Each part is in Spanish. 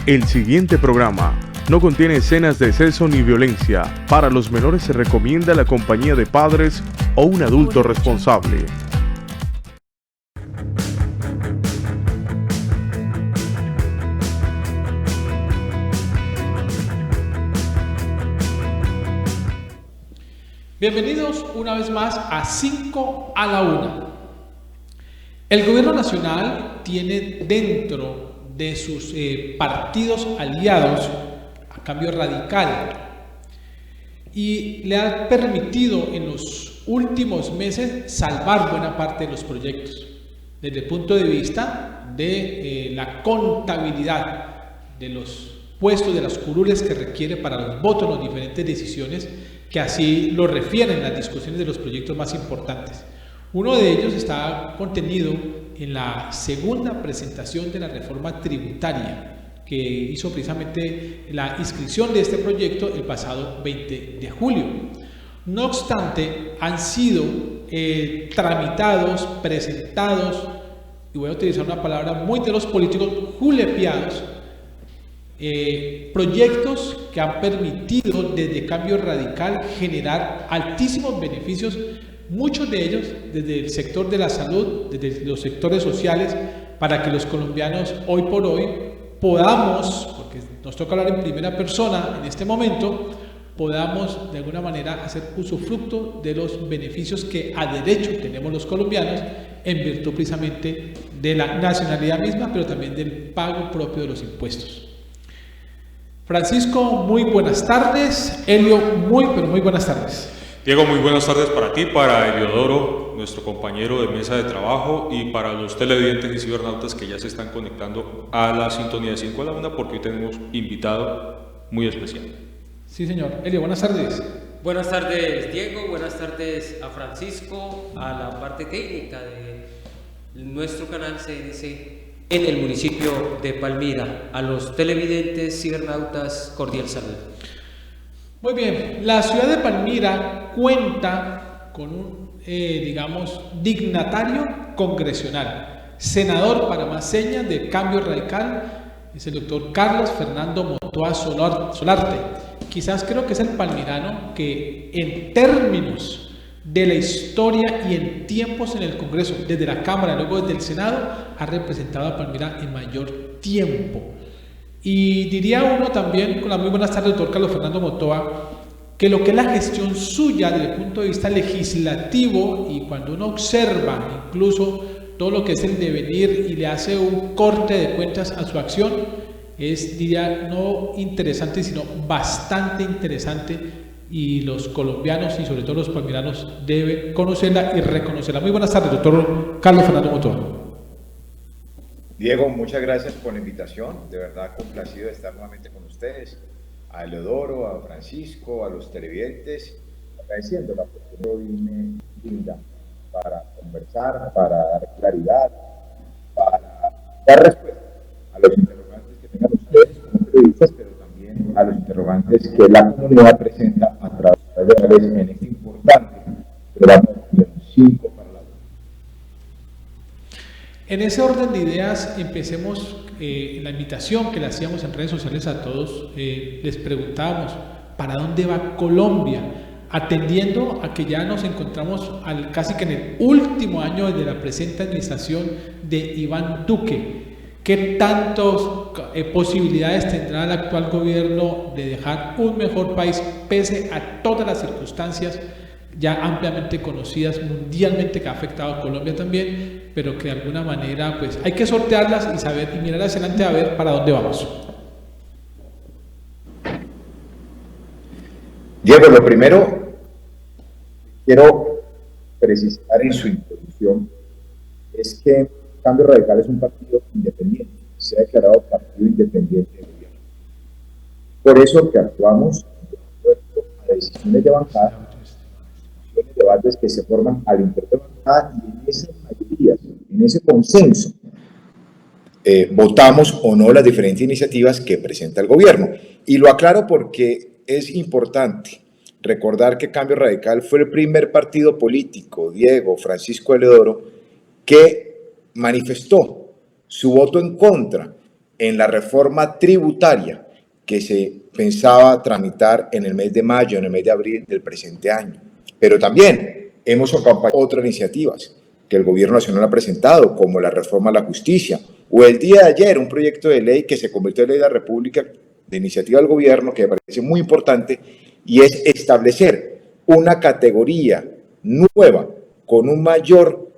El siguiente programa no contiene escenas de sexo ni violencia. Para los menores se recomienda la compañía de padres o un adulto responsable. Bienvenidos una vez más a 5 a la 1. El gobierno nacional tiene dentro de sus partidos aliados a Cambio Radical y le ha permitido en los últimos meses salvar buena parte de los proyectos desde el punto de vista de la contabilidad de los puestos, de las curules que requiere para los votos en las diferentes decisiones, que así lo refieren las discusiones de los proyectos más importantes. Uno de ellos está contenido en la segunda presentación de la reforma tributaria que hizo precisamente la inscripción de este proyecto el pasado 20 de julio. No obstante, han sido tramitados, presentados, y voy a utilizar una palabra muy de los políticos, julepeados, proyectos que han permitido desde Cambio Radical generar altísimos beneficios, muchos de ellos desde el sector de la salud, desde los sectores sociales, para que los colombianos hoy por hoy podamos, porque nos toca hablar en primera persona en este momento, podamos de alguna manera hacer usufructo de los beneficios que a derecho tenemos los colombianos en virtud precisamente de la nacionalidad misma, pero también del pago propio de los impuestos. Francisco, muy buenas tardes. Helio, muy buenas tardes. Diego, muy buenas tardes para ti, para Eliodoro, nuestro compañero de mesa de trabajo, y para los televidentes y cibernautas que ya se están conectando a la sintonía de 5 a la 1, porque hoy tenemos invitado muy especial. Sí, señor. Helio, buenas tardes. Buenas tardes, Diego. Buenas tardes a Francisco, a la parte técnica de nuestro canal CNC en el municipio de Palmira. A los televidentes, cibernautas, cordial saludo. Muy bien, la ciudad de Palmira cuenta con un, dignatario congresional, senador para más señas de Cambio Radical, es el doctor Carlos Fernando Motoa Solarte. Quizás creo que es el palmirano que en términos de la historia y en tiempos en el Congreso, desde la Cámara y luego desde el Senado, ha representado a Palmira en mayor tiempo. Y diría uno también, con la muy buenas tardes, doctor Carlos Fernando Motoa, que lo que es la gestión suya desde el punto de vista legislativo, y cuando uno observa incluso todo lo que es el devenir y le hace un corte de cuentas a su acción, es, diría, no interesante, sino bastante interesante, y los colombianos y sobre todo los palmiranos deben conocerla y reconocerla. Muy buenas tardes, doctor Carlos Fernando Motoa. Diego, muchas gracias por la invitación, de verdad complacido de estar nuevamente con ustedes, a Eleodoro, a Francisco, a los televidentes, agradeciendo la oportunidad que hoy me brinda para conversar, para dar claridad, para dar respuesta a los interrogantes que tengan ustedes como periodistas, pero también a los interrogantes que la comunidad presenta a través de en este importante programa de 5 para la 1. En ese orden de ideas, empecemos la invitación que le hacíamos en redes sociales a todos. Les preguntábamos, ¿para dónde va Colombia? Atendiendo a que ya nos encontramos casi que en el último año de la presente administración de Iván Duque. ¿Qué tantas posibilidades tendrá el actual gobierno de dejar un mejor país pese a todas las circunstancias ya ampliamente conocidas mundialmente que ha afectado a Colombia también, pero que de alguna manera pues hay que sortearlas y saber y mirar hacia adelante a ver para dónde vamos? Diego, lo primero quiero precisar en su introducción es que Cambio Radical es un partido independiente, se ha declarado partido independiente del gobierno. Por eso que actuamos de acuerdo a decisiones de bancada, debates que se forman al interior de la bancada, y en esas mayorías, en ese consenso, votamos o no las diferentes iniciativas que presenta el gobierno. Y lo aclaro porque es importante recordar que Cambio Radical fue el primer partido político, Diego, Francisco Eleodoro, que manifestó su voto en contra en la reforma tributaria que se pensaba tramitar en el mes de mayo, en el mes de abril del presente año. Pero también hemos acompañado otras iniciativas que el Gobierno Nacional ha presentado, como la reforma a la justicia, o el día de ayer un proyecto de ley que se convirtió en ley de la República de iniciativa del Gobierno, que me parece muy importante, y es establecer una categoría nueva con un mayor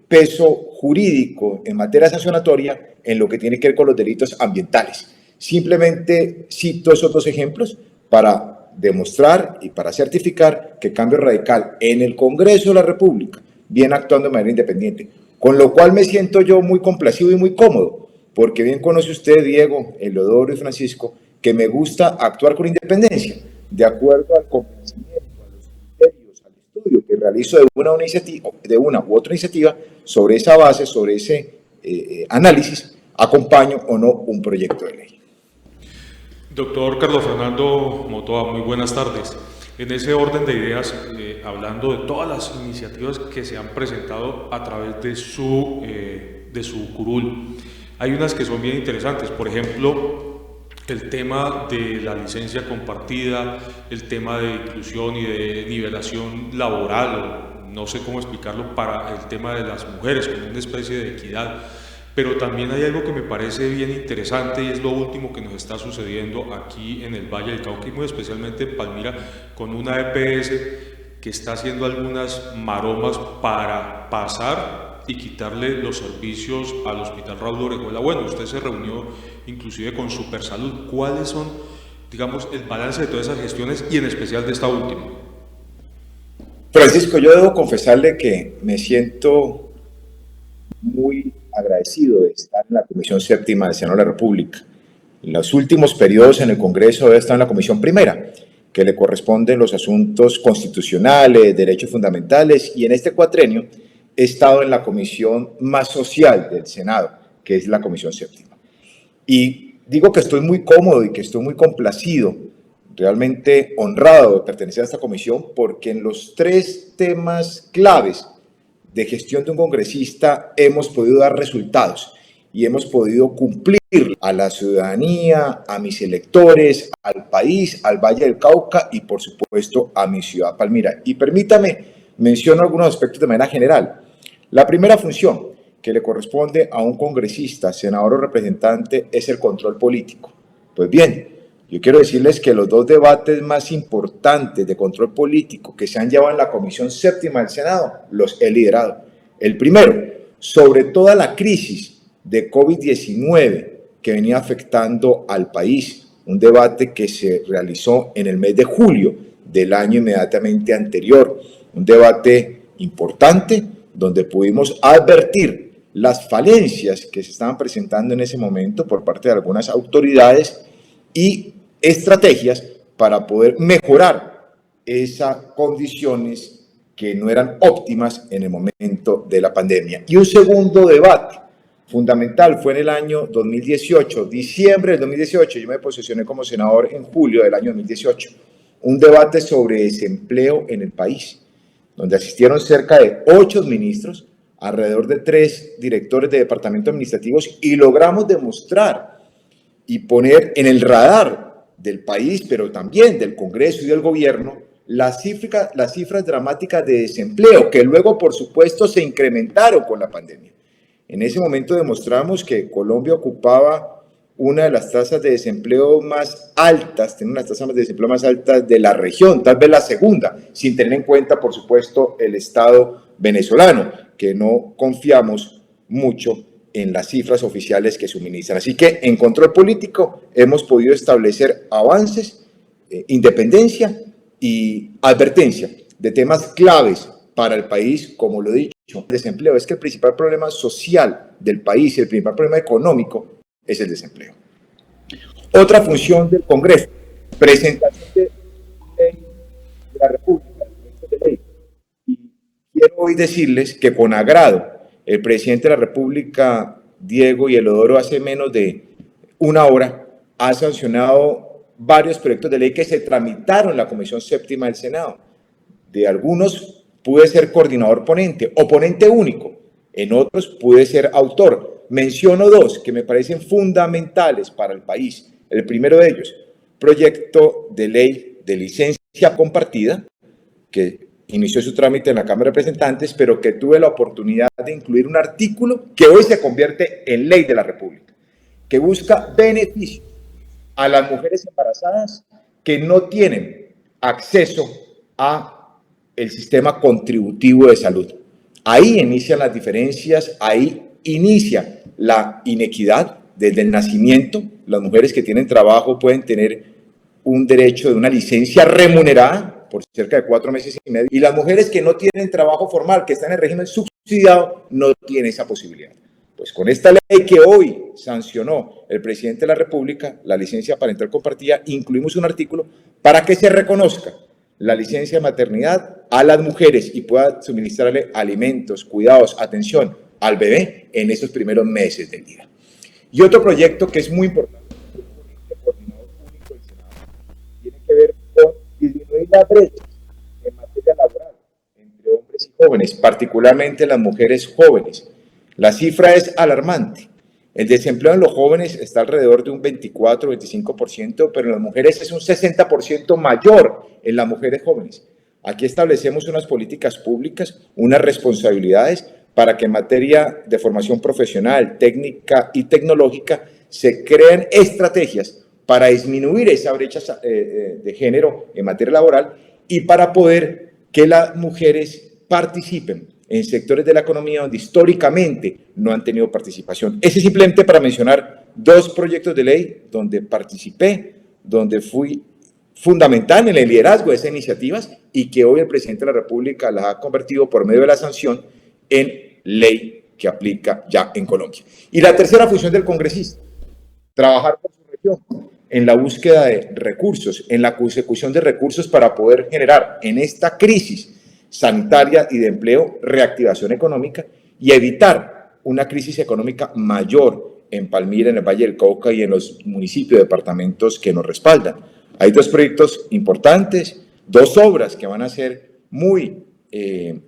peso jurídico en materia sancionatoria en lo que tiene que ver con los delitos ambientales. Simplemente cito esos dos ejemplos para demostrar y para certificar que Cambio Radical en el Congreso de la República viene actuando de manera independiente, con lo cual me siento yo muy complacido y muy cómodo, porque bien conoce usted, Diego, Eleodoro y Francisco, que me gusta actuar con independencia, de acuerdo al convencimiento, a los criterios, al estudio que realizo de una u otra iniciativa, sobre esa base, sobre ese análisis, acompaño o no un proyecto de ley. Doctor Carlos Fernando Motoa, muy buenas tardes. En ese orden de ideas, hablando de todas las iniciativas que se han presentado a través de su curul, hay unas que son bien interesantes. Por ejemplo, el tema de la licencia compartida, el tema de inclusión y de nivelación laboral, o no sé cómo explicarlo, para el tema de las mujeres, como una especie de equidad. Pero también hay algo que me parece bien interesante y es lo último que nos está sucediendo aquí en el Valle del Cauca y muy especialmente en Palmira, con una EPS que está haciendo algunas maromas para pasar y quitarle los servicios al Hospital Raúl Orejuela. Bueno, usted se reunió inclusive con Supersalud. ¿Cuáles son, digamos, el balance de todas esas gestiones y en especial de esta última? Francisco, yo debo confesarle que me siento muy agradecido de estar en la Comisión Séptima del Senado de la República. En los últimos periodos en el Congreso he estado en la Comisión Primera, que le corresponden los asuntos constitucionales, derechos fundamentales, y en este cuatrenio he estado en la comisión más social del Senado, que es la Comisión Séptima. Y digo que estoy muy cómodo y que estoy muy complacido, realmente honrado de pertenecer a esta comisión, porque en los tres temas claves de gestión de un congresista hemos podido dar resultados y hemos podido cumplir a la ciudadanía, a mis electores, al país, al Valle del Cauca y por supuesto a mi ciudad Palmira. Y permítame, menciono algunos aspectos de manera general. La primera función que le corresponde a un congresista, senador o representante es el control político. Pues bien, yo quiero decirles que los dos debates más importantes de control político que se han llevado en la Comisión Séptima del Senado los he liderado. El primero, sobre toda la crisis de COVID-19 que venía afectando al país, un debate que se realizó en el mes de julio del año inmediatamente anterior, un debate importante donde pudimos advertir las falencias que se estaban presentando en ese momento por parte de algunas autoridades y estrategias para poder mejorar esas condiciones que no eran óptimas en el momento de la pandemia. Y un segundo debate fundamental fue en el año 2018, diciembre del 2018, yo me posesioné como senador en julio del año 2018, un debate sobre desempleo en el país, donde asistieron cerca de 8 ministros, alrededor de 3 directores de departamentos administrativos y logramos demostrar y poner en el radar del país, pero también del Congreso y del Gobierno, las cifras dramáticas de desempleo, que luego, por supuesto, se incrementaron con la pandemia. En ese momento demostramos que Colombia ocupaba una de las tasas de desempleo más altas, tiene unas tasas de desempleo más altas de la región, tal vez la segunda, sin tener en cuenta, por supuesto, el Estado venezolano, que no confiamos mucho en las cifras oficiales que suministran. Así que en control político hemos podido establecer avances, independencia y advertencia de temas claves para el país, como lo he dicho. El desempleo es que el principal problema social del país y el principal problema económico es el desempleo. Otra función del Congreso, presentación de ley de la República, de ley. Y quiero hoy decirles que con agrado el presidente de la República, Diego y Eleodoro, hace menos de una hora, ha sancionado varios proyectos de ley que se tramitaron en la Comisión Séptima del Senado. De algunos pude ser coordinador ponente o ponente único, en otros pude ser autor. menciono dos que me parecen fundamentales para el país. El primero de ellos, proyecto de ley de licencia compartida, que inició su trámite en la Cámara de Representantes, pero que tuve la oportunidad de incluir un artículo que hoy se convierte en ley de la República, que busca beneficios a las mujeres embarazadas que no tienen acceso a el sistema contributivo de salud. Ahí inician las diferencias, ahí inicia la inequidad desde el nacimiento. Las mujeres que tienen trabajo pueden tener un derecho de una licencia remunerada por cerca de 4 meses y medio, y las mujeres que no tienen trabajo formal, que están en régimen subsidiado, no tienen esa posibilidad. Pues con esta ley que hoy sancionó el presidente de la República, la licencia parental compartida, incluimos un artículo para que se reconozca la licencia de maternidad a las mujeres y pueda suministrarle alimentos, cuidados, atención al bebé en esos primeros meses de vida. Y otro proyecto que es muy importante, el coordinador público del Senado, tiene que ver con disminuir la brecha en materia laboral entre hombres y jóvenes, particularmente las mujeres jóvenes. La cifra es alarmante. El desempleo en los jóvenes está alrededor de un 24-25%, pero en las mujeres es un 60% mayor en las mujeres jóvenes. Aquí establecemos unas políticas públicas, unas responsabilidades para que en materia de formación profesional, técnica y tecnológica se creen estrategias para disminuir esa brecha de género en materia laboral y para poder que las mujeres participen en sectores de la economía donde históricamente no han tenido participación. Ese simplemente para mencionar 2 proyectos de ley donde participé, donde fui fundamental en el liderazgo de esas iniciativas y que hoy el presidente de la República las ha convertido por medio de la sanción en ley que aplica ya en Colombia. Y la tercera función del congresista, trabajar por su región en la búsqueda de recursos, en la consecución de recursos para poder generar en esta crisis sanitaria y de empleo, reactivación económica y evitar una crisis económica mayor en Palmira, en el Valle del Cauca y en los municipios, departamentos que nos respaldan. Hay 2 proyectos importantes, 2 obras que van a ser muy, que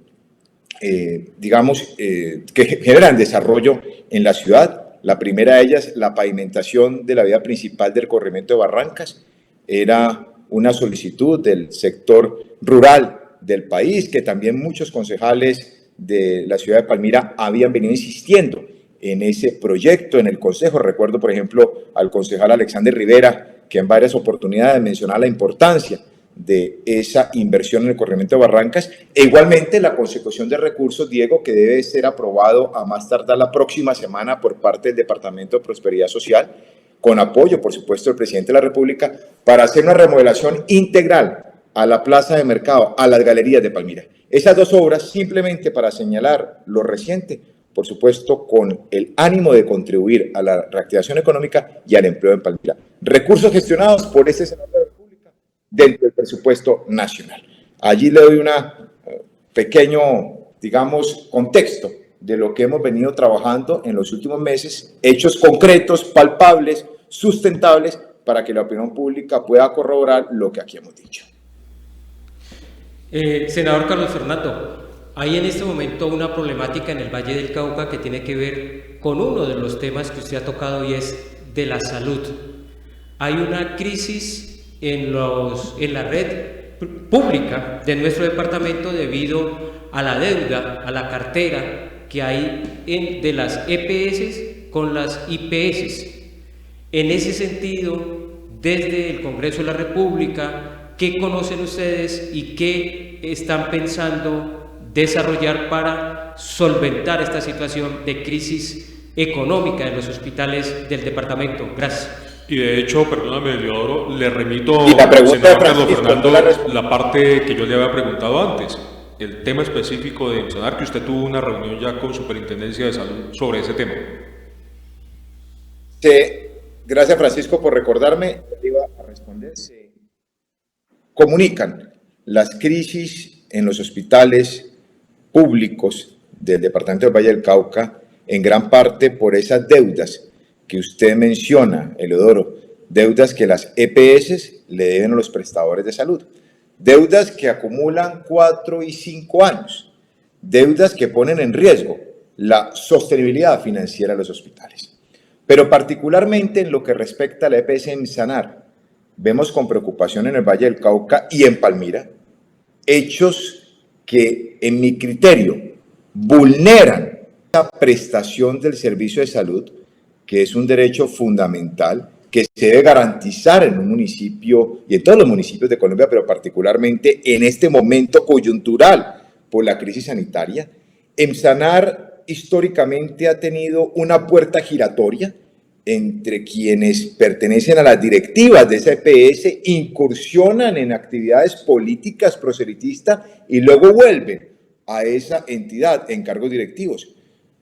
generan desarrollo en la ciudad. La primera de ellas, la pavimentación de la vía principal del corregimiento de Barrancas, era una solicitud del sector rural del país, que también muchos concejales de la ciudad de Palmira habían venido insistiendo en ese proyecto en el Consejo. Recuerdo, por ejemplo, al concejal Alexander Rivera, que en varias oportunidades mencionaba la importancia de esa inversión en el corregimiento de Barrancas, e igualmente la consecución de recursos, Diego, que debe ser aprobado a más tardar la próxima semana por parte del Departamento de Prosperidad Social, con apoyo, por supuesto, del presidente de la República, para hacer una remodelación integral a la plaza de mercado, a las galerías de Palmira. Esas 2 obras, simplemente para señalar lo reciente, por supuesto, con el ánimo de contribuir a la reactivación económica y al empleo en Palmira. Recursos gestionados por este Senado de la República dentro del presupuesto nacional. Allí le doy un pequeño, digamos, contexto de lo que hemos venido trabajando en los últimos meses, hechos concretos, palpables, sustentables, para que la opinión pública pueda corroborar lo que aquí hemos dicho. Senador Carlos Fernando, hay en este momento una problemática en el Valle del Cauca que tiene que ver con uno de los temas que usted ha tocado y es de la salud. Hay una crisis en la red pública de nuestro departamento debido a la deuda, a la cartera que hay de las EPS con las IPS. En ese sentido, desde el Congreso de la República, ¿qué conocen ustedes y qué están pensando desarrollar para solventar esta situación de crisis económica de los hospitales del departamento? Gracias. Y de hecho, perdóname, Leodoro, le remito al senador Carlos Fernando la parte que yo le había preguntado antes, el tema específico de mencionar que usted tuvo una reunión ya con Superintendencia de Salud sobre ese tema. Sí, gracias Francisco por recordarme, iba a responder. Comunican las crisis en los hospitales públicos del departamento del Valle del Cauca en gran parte por esas deudas que usted menciona, Eleodoro, deudas que las EPS le deben a los prestadores de salud, deudas que acumulan 4 y 5 años, deudas que ponen en riesgo la sostenibilidad financiera de los hospitales. Pero particularmente en lo que respecta a la EPS EMSANAR, vemos con preocupación en el Valle del Cauca y en Palmira hechos que, en mi criterio, vulneran la prestación del servicio de salud, que es un derecho fundamental que se debe garantizar en un municipio y en todos los municipios de Colombia, pero particularmente en este momento coyuntural por la crisis sanitaria. EMSANAR históricamente ha tenido una puerta giratoria entre quienes pertenecen a las directivas de esa EPS, incursionan en actividades políticas proselitistas y luego vuelven a esa entidad en cargos directivos.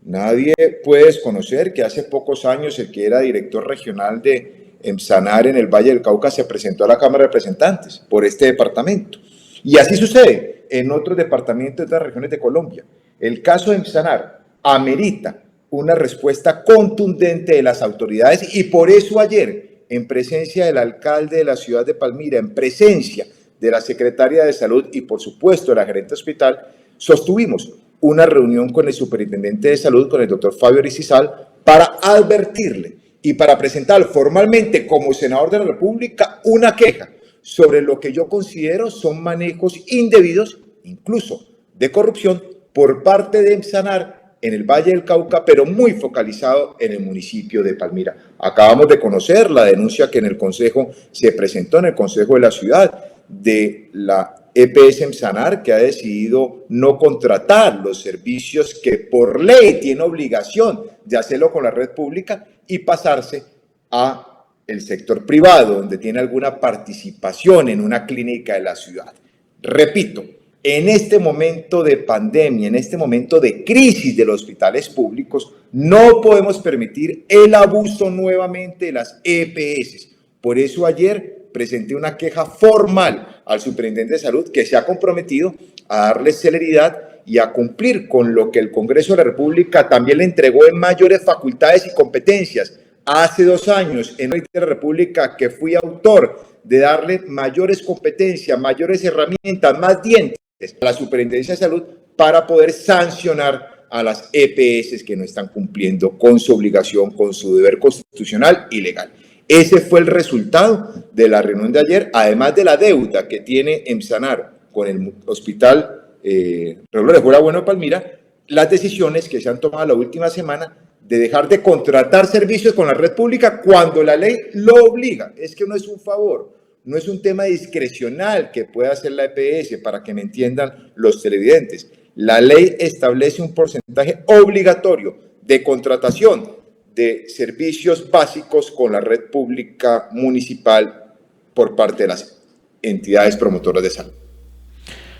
Nadie puede desconocer que hace pocos años el que era director regional de EMSANAR en el Valle del Cauca se presentó a la Cámara de Representantes por este departamento. Y así sucede en otros departamentos de otras regiones de Colombia. El caso de EMSANAR amerita una respuesta contundente de las autoridades y por eso ayer, en presencia del alcalde de la ciudad de Palmira, en presencia de la secretaria de Salud y por supuesto de la gerente de hospital, sostuvimos una reunión con el superintendente de Salud, con el doctor Fabio Aricizal, para advertirle y para presentar formalmente como senador de la República una queja sobre lo que yo considero son manejos indebidos, incluso de corrupción, por parte de EMSANAR en el Valle del Cauca, pero muy focalizado en el municipio de Palmira. Acabamos de conocer la denuncia que en el Consejo se presentó en el Consejo de la Ciudad de la EPS EMSANAR, que ha decidido no contratar los servicios que por ley tiene obligación de hacerlo con la red pública y pasarse a el sector privado, donde tiene alguna participación en una clínica de la ciudad. Repito, en este momento de pandemia, en este momento de crisis de los hospitales públicos, no podemos permitir el abuso nuevamente de las EPS. Por eso ayer presenté una queja formal al superintendente de Salud que se ha comprometido a darle celeridad y a cumplir con lo que el Congreso de la República también le entregó en mayores facultades y competencias. Hace 2 años, en la ley de la República, que fui autor de darle mayores competencias, mayores herramientas, más dientes a la Superintendencia de Salud para poder sancionar a las EPS que no están cumpliendo con su obligación, con su deber constitucional y legal. Ese fue el resultado de la reunión de ayer, además de la deuda que tiene EMSANAR con el Hospital Regular de Fuera Bueno de Palmira, las decisiones que se han tomado la última semana de dejar de contratar servicios con la red pública cuando la ley lo obliga. Es que no es un favor, no es un tema discrecional que pueda hacer la EPS, para que me entiendan los televidentes. La ley establece un porcentaje obligatorio de contratación de servicios básicos con la red pública municipal por parte de las entidades promotoras de salud.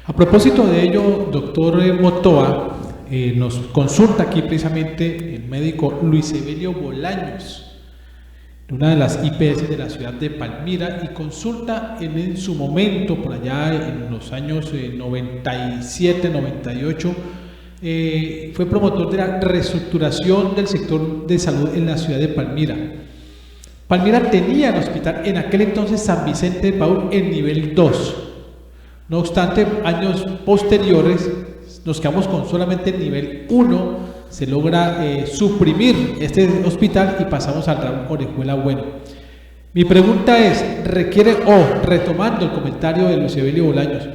A propósito de ello, doctor Motoa, nos consulta aquí precisamente el médico Luis Evelio Bolaños, de una de las IPS de la ciudad de Palmira, y consulta en su momento, por allá en los años 97, 98, fue promotor de la reestructuración del sector de salud en la ciudad de Palmira. Palmira tenía el hospital en aquel entonces San Vicente de Paúl en nivel 2. No obstante, años posteriores nos quedamos con solamente el nivel 1, se logra suprimir este hospital y pasamos al Raúl Orejuela Bueno. Mi pregunta es, retomando el comentario de Luis Evelio Bolaños,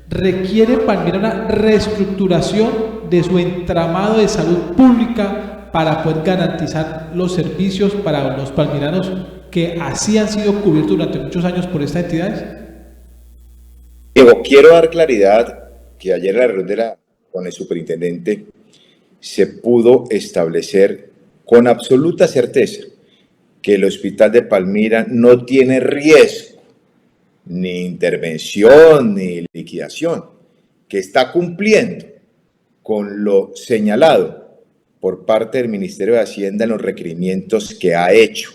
¿requiere Palmira una reestructuración de su entramado de salud pública para poder garantizar los servicios para los palmiranos que así han sido cubiertos durante muchos años por estas entidades? Diego, quiero dar claridad que ayer en la reunión con el superintendente se pudo establecer con absoluta certeza que el hospital de Palmira no tiene riesgo, ni intervención, ni liquidación, que está cumpliendo con lo señalado por parte del Ministerio de Hacienda en los requerimientos que ha hecho.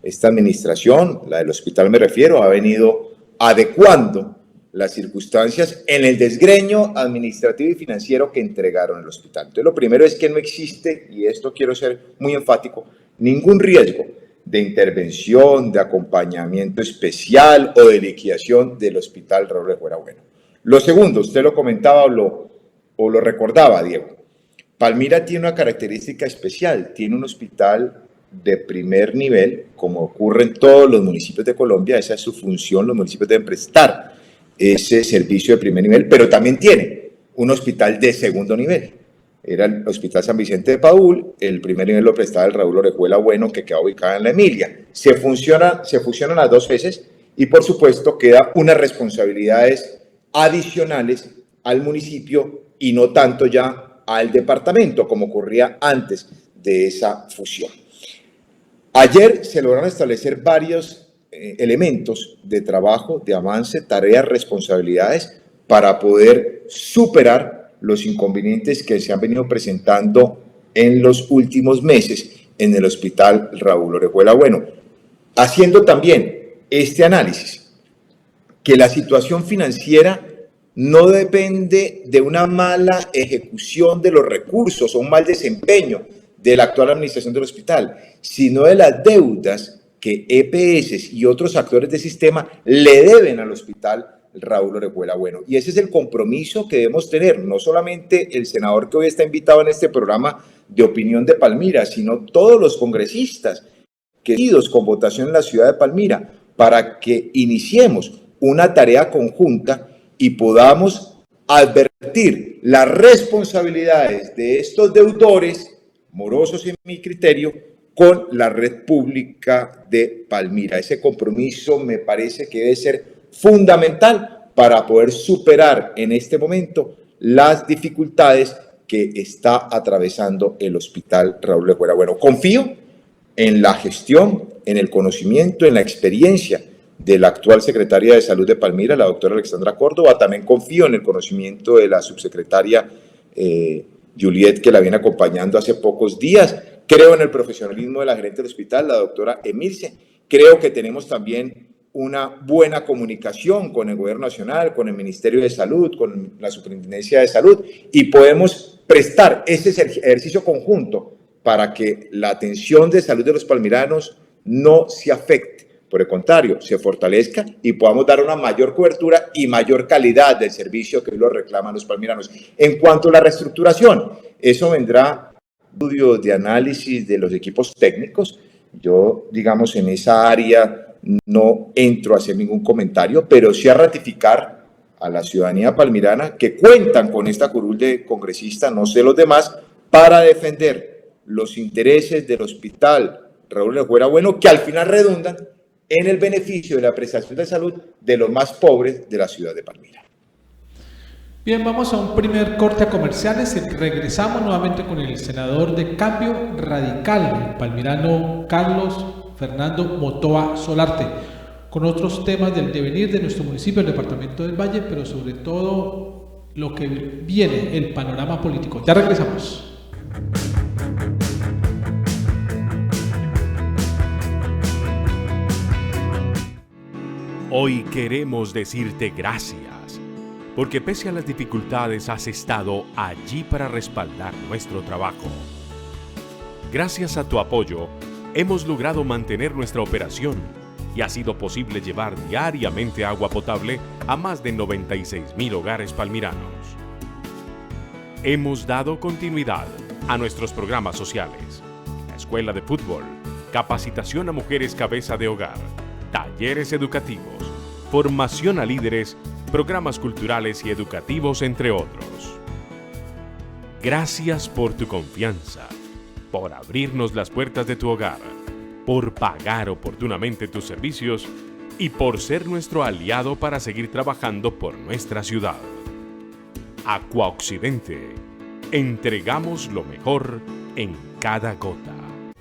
Esta administración, la del hospital me refiero, ha venido adecuando las circunstancias en el desgreño administrativo y financiero que entregaron al hospital. Entonces, lo primero es que no existe, y esto quiero ser muy enfático, ningún riesgo de intervención, de acompañamiento especial o de liquidación del hospital Raúl Orejuela Bueno. Lo segundo, usted lo comentaba o lo recordaba, Diego. Palmira tiene una característica especial, tiene un hospital de primer nivel, como ocurre en todos los municipios de Colombia. Esa es su función, los municipios deben prestar ese servicio de primer nivel, pero también tiene un hospital de segundo nivel. Era el Hospital San Vicente de Paúl, el primer nivel lo prestaba el Raúl Orejuela Bueno, que queda ubicado en la Emilia. Se fusionan las dos veces y, por supuesto, quedan unas responsabilidades adicionales al municipio y no tanto ya al departamento, como ocurría antes de esa fusión. Ayer se lograron establecer varios elementos de trabajo, de avance, tareas, responsabilidades para poder superar los inconvenientes que se han venido presentando en los últimos meses en el Hospital Raúl Orejuela Bueno. Haciendo también este análisis, que la situación financiera no depende de una mala ejecución de los recursos o un mal desempeño de la actual administración del hospital, sino de las deudas que EPS y otros actores del sistema le deben al Hospital Raúl Orejuela Bueno. Y ese es el compromiso que debemos tener, no solamente el senador que hoy está invitado en este programa de opinión de Palmira, sino todos los congresistas queridos con votación en la ciudad de Palmira, para que iniciemos una tarea conjunta y podamos advertir las responsabilidades de estos deudores, morosos en mi criterio, con la red pública de Palmira. Ese compromiso me parece que debe ser fundamental para poder superar en este momento las dificultades que está atravesando el Hospital Raúl Orejuela Bueno. Confío en la gestión, en el conocimiento, en la experiencia de la actual secretaria de Salud de Palmira, la doctora Alexandra Córdoba. También confío en el conocimiento de la subsecretaria Juliet, que la viene acompañando hace pocos días. Creo en el profesionalismo de la gerente del hospital, la doctora Emilce. Creo que tenemos también una buena comunicación con el Gobierno Nacional, con el Ministerio de Salud, con la Superintendencia de Salud, y podemos prestar ese ejercicio conjunto para que la atención de salud de los palmiranos no se afecte. Por el contrario, se fortalezca y podamos dar una mayor cobertura y mayor calidad del servicio que hoy lo reclaman los palmiranos. En cuanto a la reestructuración, eso vendrá estudio de análisis de los equipos técnicos. Yo, digamos, en esa área no entro a hacer ningún comentario, pero sí a ratificar a la ciudadanía palmirana que cuentan con esta curul de congresistas, no sé los demás, para defender los intereses del Hospital Raúl Orejuela Bueno, que al final redundan en el beneficio de la prestación de salud de los más pobres de la ciudad de Palmira. Bien, vamos a un primer corte a comerciales y regresamos nuevamente con el senador de Cambio Radical, el palmirano Carlos Fernando Motoa Solarte, con otros temas del devenir de nuestro municipio, el departamento del Valle, pero sobre todo lo que viene, el panorama político. Ya regresamos. Hoy queremos decirte gracias, porque pese a las dificultades has estado allí para respaldar nuestro trabajo. Gracias a tu apoyo, hemos logrado mantener nuestra operación y ha sido posible llevar diariamente agua potable a más de 96,000 hogares palmiranos. Hemos dado continuidad a nuestros programas sociales, la escuela de fútbol, capacitación a mujeres cabeza de hogar, talleres educativos, formación a líderes, programas culturales y educativos, entre otros. Gracias por tu confianza, por abrirnos las puertas de tu hogar, por pagar oportunamente tus servicios y por ser nuestro aliado para seguir trabajando por nuestra ciudad. Aqua Occidente, entregamos lo mejor en cada gota.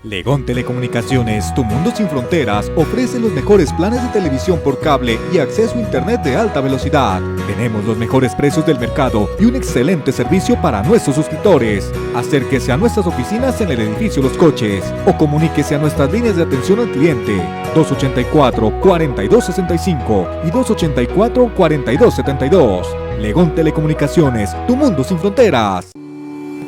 Legón Telecomunicaciones, tu mundo sin fronteras, ofrece los mejores planes de televisión por cable y acceso a internet de alta velocidad. Tenemos los mejores precios del mercado y un excelente servicio para nuestros suscriptores. Acérquese a nuestras oficinas en el edificio Los Coches o comuníquese a nuestras líneas de atención al cliente 284-4265 y 284-4272. Legón Telecomunicaciones, tu mundo sin fronteras.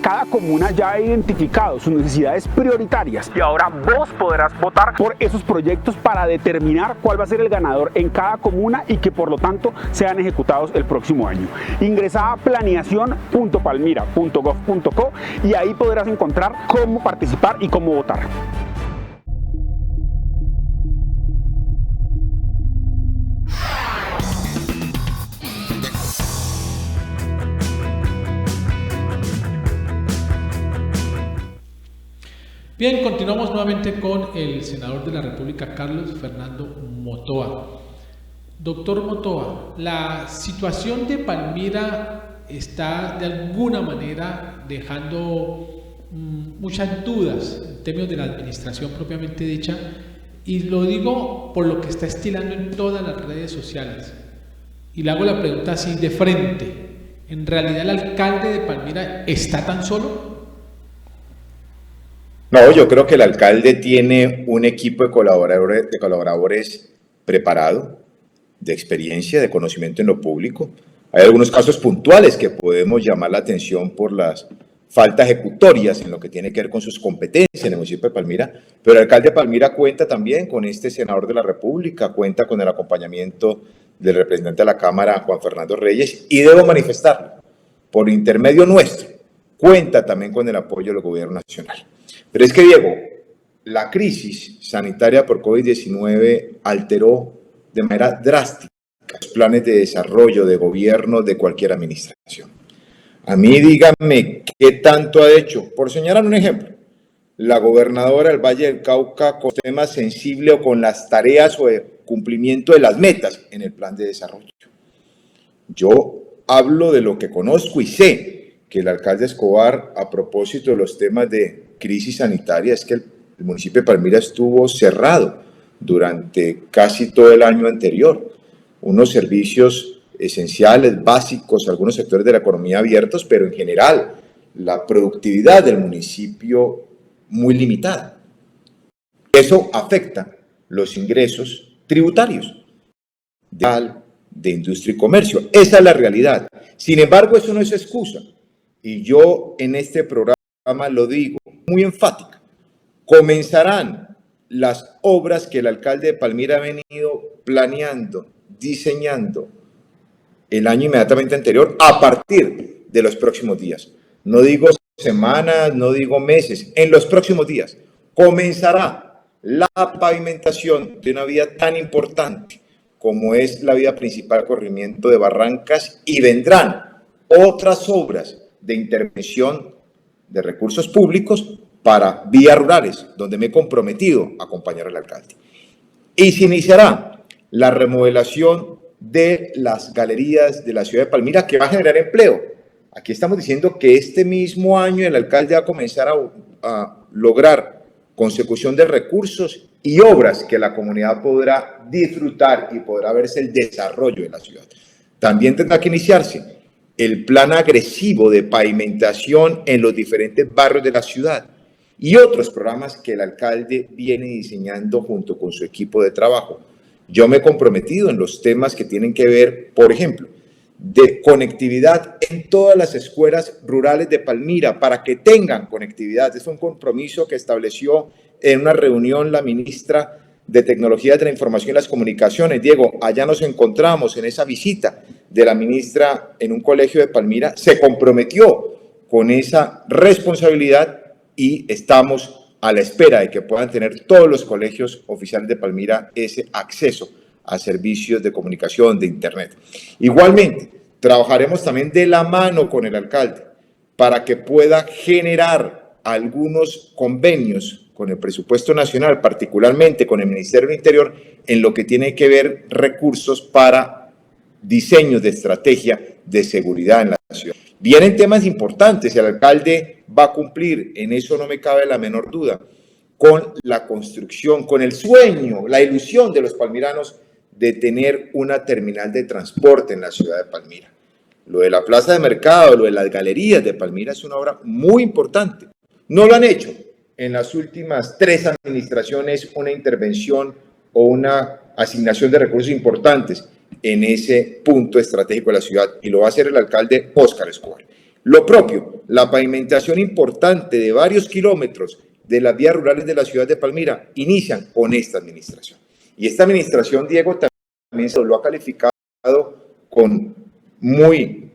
cada comuna ya ha identificado sus necesidades prioritarias y ahora vos podrás votar por esos proyectos para determinar cuál va a ser el ganador en cada comuna y que por lo tanto sean ejecutados el próximo año. Ingresa a planeación.palmira.gov.co y ahí podrás encontrar cómo participar y cómo votar. Bien, continuamos nuevamente con el senador de la República, Carlos Fernando Motoa. Doctor Motoa, la situación de Palmira está de alguna manera dejando muchas dudas en términos de la administración propiamente dicha, y lo digo por lo que está estilando en todas las redes sociales. Y le hago la pregunta así de frente: ¿en realidad el alcalde de Palmira está tan solo? No, yo creo que el alcalde tiene un equipo de colaboradores preparado, de experiencia, de conocimiento en lo público. Hay algunos casos puntuales que podemos llamar la atención por las faltas ejecutorias en lo que tiene que ver con sus competencias en el municipio de Palmira, pero el alcalde de Palmira cuenta también con este senador de la República, cuenta con el acompañamiento del representante de la Cámara, Juan Fernando Reyes, y debo manifestarlo, por intermedio nuestro, cuenta también con el apoyo del gobierno nacional. Pero es que, Diego, la crisis sanitaria por COVID-19 alteró de manera drástica los planes de desarrollo de gobierno de cualquier administración. A mí, díganme, ¿qué tanto ha hecho? Por señalar un ejemplo, la gobernadora del Valle del Cauca con temas sensibles o con las tareas o el cumplimiento de las metas en el plan de desarrollo. Yo hablo de lo que conozco y sé que el alcalde Escobar, a propósito de los temas de crisis sanitaria, es que el municipio de Palmira estuvo cerrado durante casi todo el año anterior. Unos servicios esenciales, básicos, algunos sectores de la economía abiertos, pero en general la productividad del municipio muy limitada. Eso afecta los ingresos tributarios de industria y comercio. Esa es la realidad. Sin embargo, eso no es excusa. Y yo en este programa lo digo muy enfática. Comenzarán las obras que el alcalde de Palmira ha venido planeando, diseñando el año inmediatamente anterior a partir de los próximos días. No digo semanas, no digo meses, en los próximos días comenzará la pavimentación de una vía tan importante como es la vía principal Corrimiento de Barrancas, y vendrán otras obras de intervención de recursos públicos para vías rurales, donde me he comprometido a acompañar al alcalde. Y se iniciará la remodelación de las galerías de la ciudad de Palmira, que va a generar empleo. Aquí estamos diciendo que este mismo año el alcalde va a comenzar a lograr consecución de recursos y obras que la comunidad podrá disfrutar y podrá verse el desarrollo de la ciudad. También tendrá que iniciarse el plan agresivo de pavimentación en los diferentes barrios de la ciudad y otros programas que el alcalde viene diseñando junto con su equipo de trabajo. Yo me he comprometido en los temas que tienen que ver, por ejemplo, de conectividad en todas las escuelas rurales de Palmira para que tengan conectividad. Es un compromiso que estableció en una reunión la ministra de Tecnologías de la Información y las Comunicaciones. Diego, allá nos encontramos en esa visita de la ministra en un colegio de Palmira. Se comprometió con esa responsabilidad y estamos a la espera de que puedan tener todos los colegios oficiales de Palmira ese acceso a servicios de comunicación, de internet. Igualmente, trabajaremos también de la mano con el alcalde para que pueda generar algunos convenios con el presupuesto nacional, particularmente con el Ministerio del Interior, en lo que tiene que ver recursos para diseños de estrategia de seguridad en la ciudad. Vienen temas importantes, el alcalde va a cumplir, en eso no me cabe la menor duda, con la construcción, con el sueño, la ilusión de los palmiranos de tener una terminal de transporte en la ciudad de Palmira. Lo de la plaza de mercado, lo de las galerías de Palmira es una obra muy importante. No lo han hecho en las últimas 3 administraciones una intervención o una asignación de recursos importantes en ese punto estratégico de la ciudad, y lo va a hacer el alcalde Óscar Escobar. Lo propio, la pavimentación importante de varios kilómetros de las vías rurales de la ciudad de Palmira inician con esta administración. Y esta administración, Diego, también se lo ha calificado con muy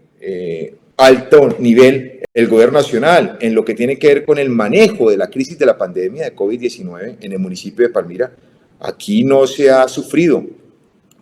alto nivel el gobierno nacional en lo que tiene que ver con el manejo de la crisis de la pandemia de COVID-19 en el municipio de Palmira. Aquí no se ha sufrido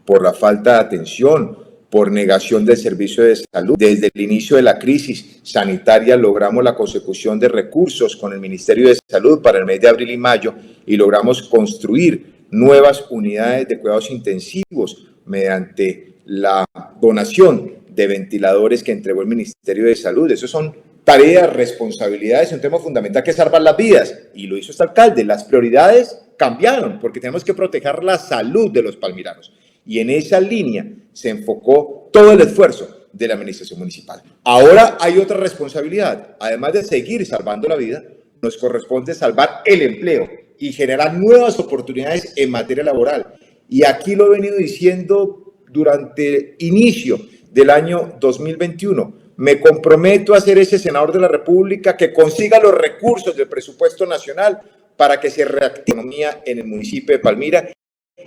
por la falta de atención, por negación del servicio de salud. Desde el inicio de la crisis sanitaria logramos la consecución de recursos con el Ministerio de Salud para el mes de abril y mayo y logramos construir nuevas unidades de cuidados intensivos mediante la donación de ventiladores que entregó el Ministerio de Salud. Eso son tareas, responsabilidades, un tema fundamental que es salvar las vidas, y lo hizo este alcalde. Las prioridades cambiaron porque tenemos que proteger la salud de los palmiranos, y en esa línea se enfocó todo el esfuerzo de la administración municipal. Ahora hay otra responsabilidad, además de seguir salvando la vida, nos corresponde salvar el empleo y generar nuevas oportunidades en materia laboral, y aquí lo he venido diciendo durante el inicio del año 2021, me comprometo a ser ese senador de la República que consiga los recursos del presupuesto nacional para que se reactive la economía en el municipio de Palmira,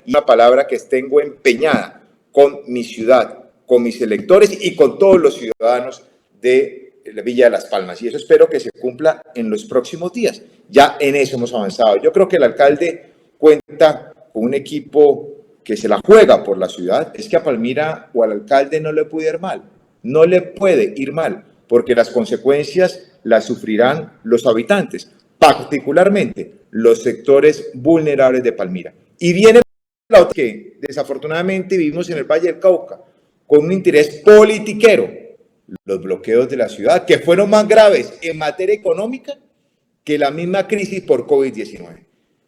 y una palabra que tengo empeñada con mi ciudad, con mis electores y con todos los ciudadanos de la Villa de Las Palmas, y eso espero que se cumpla en los próximos días. Ya en eso hemos avanzado. Yo creo que el alcalde cuenta con un equipo que se la juega por la ciudad. Es que a Palmira o al alcalde no le puede ir mal, no le puede ir mal, porque las consecuencias las sufrirán los habitantes, particularmente los sectores vulnerables de Palmira. Y viene la otra, que desafortunadamente vivimos en el Valle del Cauca, con un interés politiquero, los bloqueos de la ciudad, que fueron más graves en materia económica que la misma crisis por COVID-19.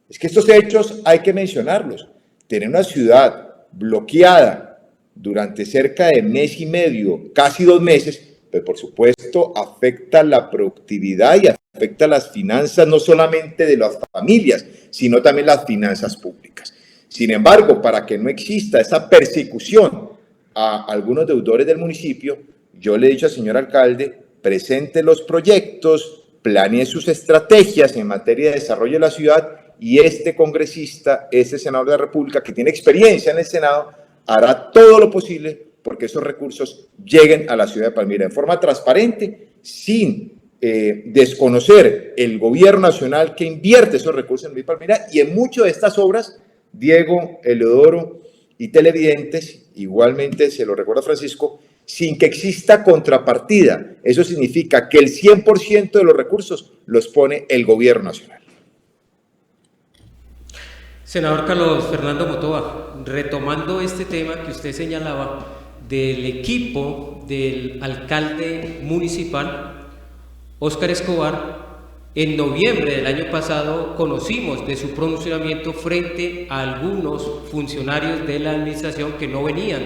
Es que estos hechos hay que mencionarlos. Tener una ciudad bloqueada durante cerca de mes y medio, casi 2 meses, pues por supuesto afecta la productividad y afecta las finanzas, no solamente de las familias, sino también las finanzas públicas. Sin embargo, para que no exista esa persecución a algunos deudores del municipio, yo le he dicho al señor alcalde, presente los proyectos, planee sus estrategias en materia de desarrollo de la ciudad, y este congresista, este senador de la República, que tiene experiencia en el Senado, hará todo lo posible porque esos recursos lleguen a la ciudad de Palmira de forma transparente, sin desconocer el gobierno nacional que invierte esos recursos en Palmira, y en muchas de estas obras, Diego, Eleodoro y televidentes, igualmente se lo recuerda Francisco, sin que exista contrapartida. Eso significa que el 100% de los recursos los pone el gobierno nacional. Senador Carlos Fernando Motova, retomando este tema que usted señalaba del equipo del alcalde municipal, Óscar Escobar, en noviembre del año pasado conocimos de su pronunciamiento frente a algunos funcionarios de la administración que no venían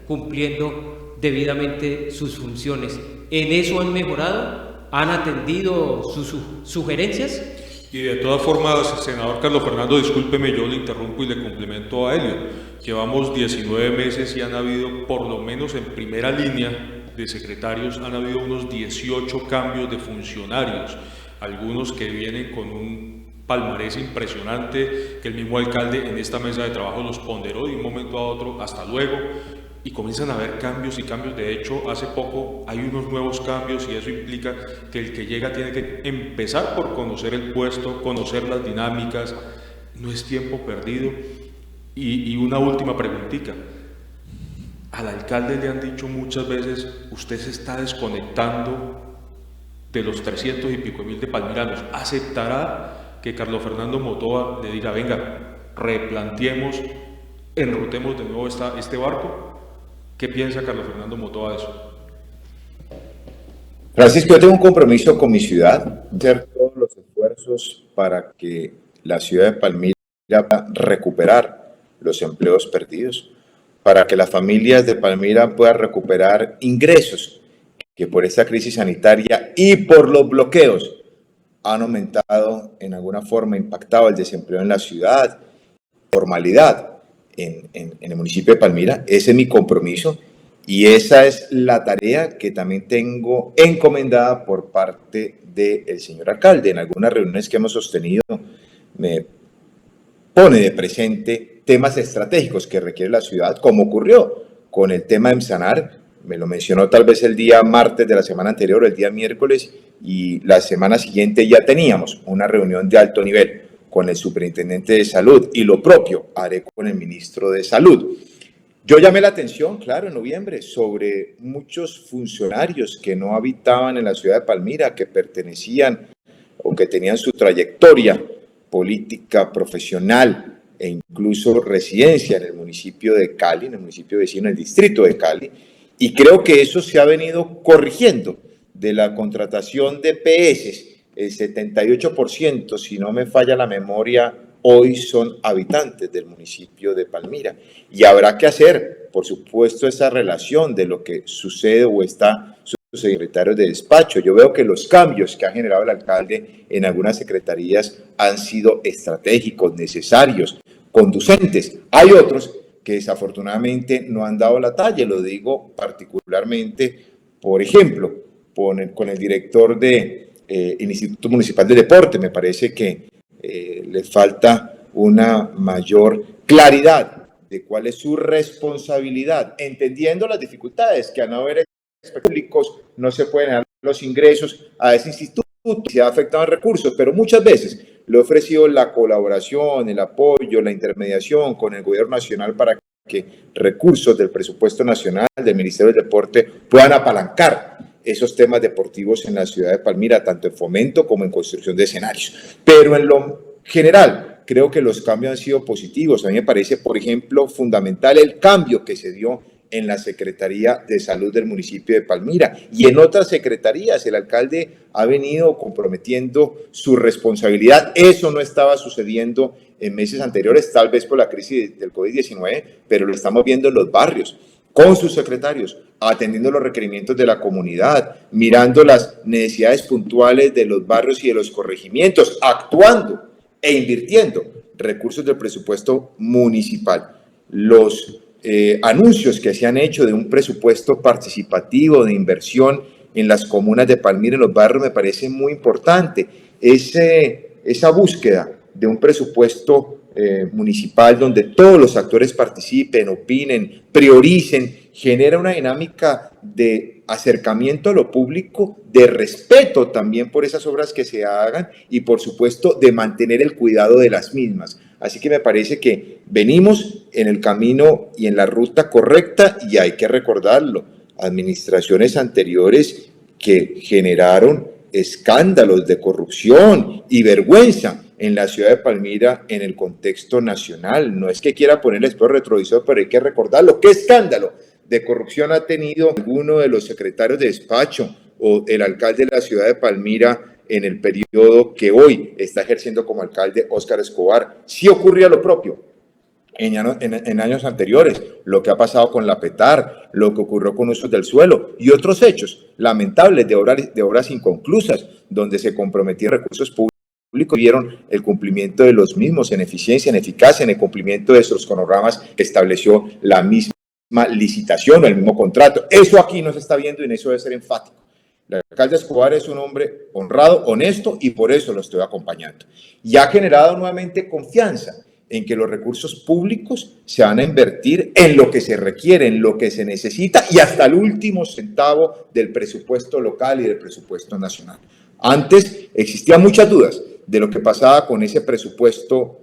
cumpliendo debidamente sus funciones. ¿En eso han mejorado? ¿Han atendido sus sugerencias? Y de todas formas, senador Carlos Fernando, discúlpeme, yo le interrumpo y le complemento a Helio. Llevamos 19 meses y han habido, por lo menos en primera línea de secretarios, han habido unos 18 cambios de funcionarios, algunos que vienen con un palmarés impresionante, que el mismo alcalde en esta mesa de trabajo los ponderó de un momento a otro, hasta luego, y comienzan a haber cambios y cambios. De hecho, hace poco hay unos nuevos cambios, y eso implica que el que llega tiene que empezar por conocer el puesto, conocer las dinámicas, no es tiempo perdido. Y una última preguntita, al alcalde le han dicho muchas veces, usted se está desconectando de los 300 y pico mil de palmiranos. ¿Aceptará que Carlos Fernando Motova le diga, venga, replanteemos, enrutemos de nuevo este barco? ¿Qué piensa Carlos Fernando Motova de eso? Francisco, yo tengo un compromiso con mi ciudad, hacer todos los esfuerzos para que la ciudad de Palmira pueda recuperar los empleos perdidos, para que las familias de Palmira puedan recuperar ingresos que por esta crisis sanitaria y por los bloqueos han aumentado, en alguna forma impactado el desempleo en la ciudad, formalidad en el municipio de Palmira. Ese es mi compromiso, Y esa es la tarea que también tengo encomendada por parte del señor alcalde. En algunas reuniones que hemos sostenido me pone de presente temas estratégicos que requiere la ciudad, como ocurrió con el tema de Emsanar. Me lo mencionó tal vez el día martes de la semana anterior, el día miércoles, y la semana siguiente ya teníamos una reunión de alto nivel con el superintendente de salud, y lo propio haré con el ministro de salud. Yo llamé la atención, claro, en noviembre, sobre muchos funcionarios que no habitaban en la ciudad de Palmira, que pertenecían o que tenían su trayectoria política, profesional e incluso residencia en el municipio de Cali, en el municipio vecino, en el distrito de Cali, y creo que eso se ha venido corrigiendo. De la contratación de PS, el 78%, si no me falla la memoria, hoy son habitantes del municipio de Palmira. Y habrá que hacer, por supuesto, esa relación de lo que sucede o está sus secretarios de despacho. Yo veo que los cambios que ha generado el alcalde en algunas secretarías han sido estratégicos, necesarios, conducentes. Hay otros que desafortunadamente no han dado la talla, lo digo particularmente, por ejemplo, con el director del Instituto Municipal de Deporte. Me parece que le falta una mayor claridad de cuál es su responsabilidad, entendiendo las dificultades que al no haber públicos no se pueden dar los ingresos a ese instituto y se afectan recursos, pero muchas veces le he ofrecido la colaboración, el apoyo, la intermediación con el gobierno nacional para que recursos del presupuesto nacional, del Ministerio del Deporte, puedan apalancar esos temas deportivos en la ciudad de Palmira, tanto en fomento como en construcción de escenarios. Pero en lo general, creo que los cambios han sido positivos. A mí me parece, por ejemplo, fundamental el cambio que se dio en la Secretaría de Salud del municipio de Palmira y en otras secretarías. El alcalde ha venido comprometiendo su responsabilidad. Eso no estaba sucediendo en meses anteriores, tal vez por la crisis del COVID-19, pero lo estamos viendo en los barrios, con sus secretarios, atendiendo los requerimientos de la comunidad, mirando las necesidades puntuales de los barrios y de los corregimientos, actuando e invirtiendo recursos del presupuesto municipal. Los anuncios que se han hecho de un presupuesto participativo de inversión en las comunas de Palmira, en los barrios, me parece muy importante. Esa búsqueda de un presupuesto municipal donde todos los actores participen, opinen, prioricen, genera una dinámica de acercamiento a lo público, de respeto también por esas obras que se hagan y, por supuesto, de mantener el cuidado de las mismas. Así que me parece que venimos en el camino y en la ruta correcta, y hay que recordarlo. Administraciones anteriores que generaron escándalos de corrupción y vergüenza en la ciudad de Palmira en el contexto nacional. No es que quiera poner el espejo retrovisor, pero hay que recordarlo. ¿Qué escándalo de corrupción ha tenido alguno de los secretarios de despacho o el alcalde de la ciudad de Palmira en el periodo que hoy está ejerciendo como alcalde Óscar Escobar? Sí ocurría lo propio en años anteriores, lo que ha pasado con la PETAR, lo que ocurrió con usos del suelo y otros hechos lamentables de obras inconclusas, donde se comprometieron recursos públicos y vieron el cumplimiento de los mismos en eficiencia, en eficacia, en el cumplimiento de esos cronogramas que estableció la misma licitación o el mismo contrato. Eso aquí no se está viendo y en eso debe ser enfático. El alcalde Escobar es un hombre honrado, honesto, y por eso lo estoy acompañando. Y ha generado nuevamente confianza en que los recursos públicos se van a invertir en lo que se requiere, en lo que se necesita y hasta el último centavo del presupuesto local y del presupuesto nacional. Antes existían muchas dudas de lo que pasaba con ese presupuesto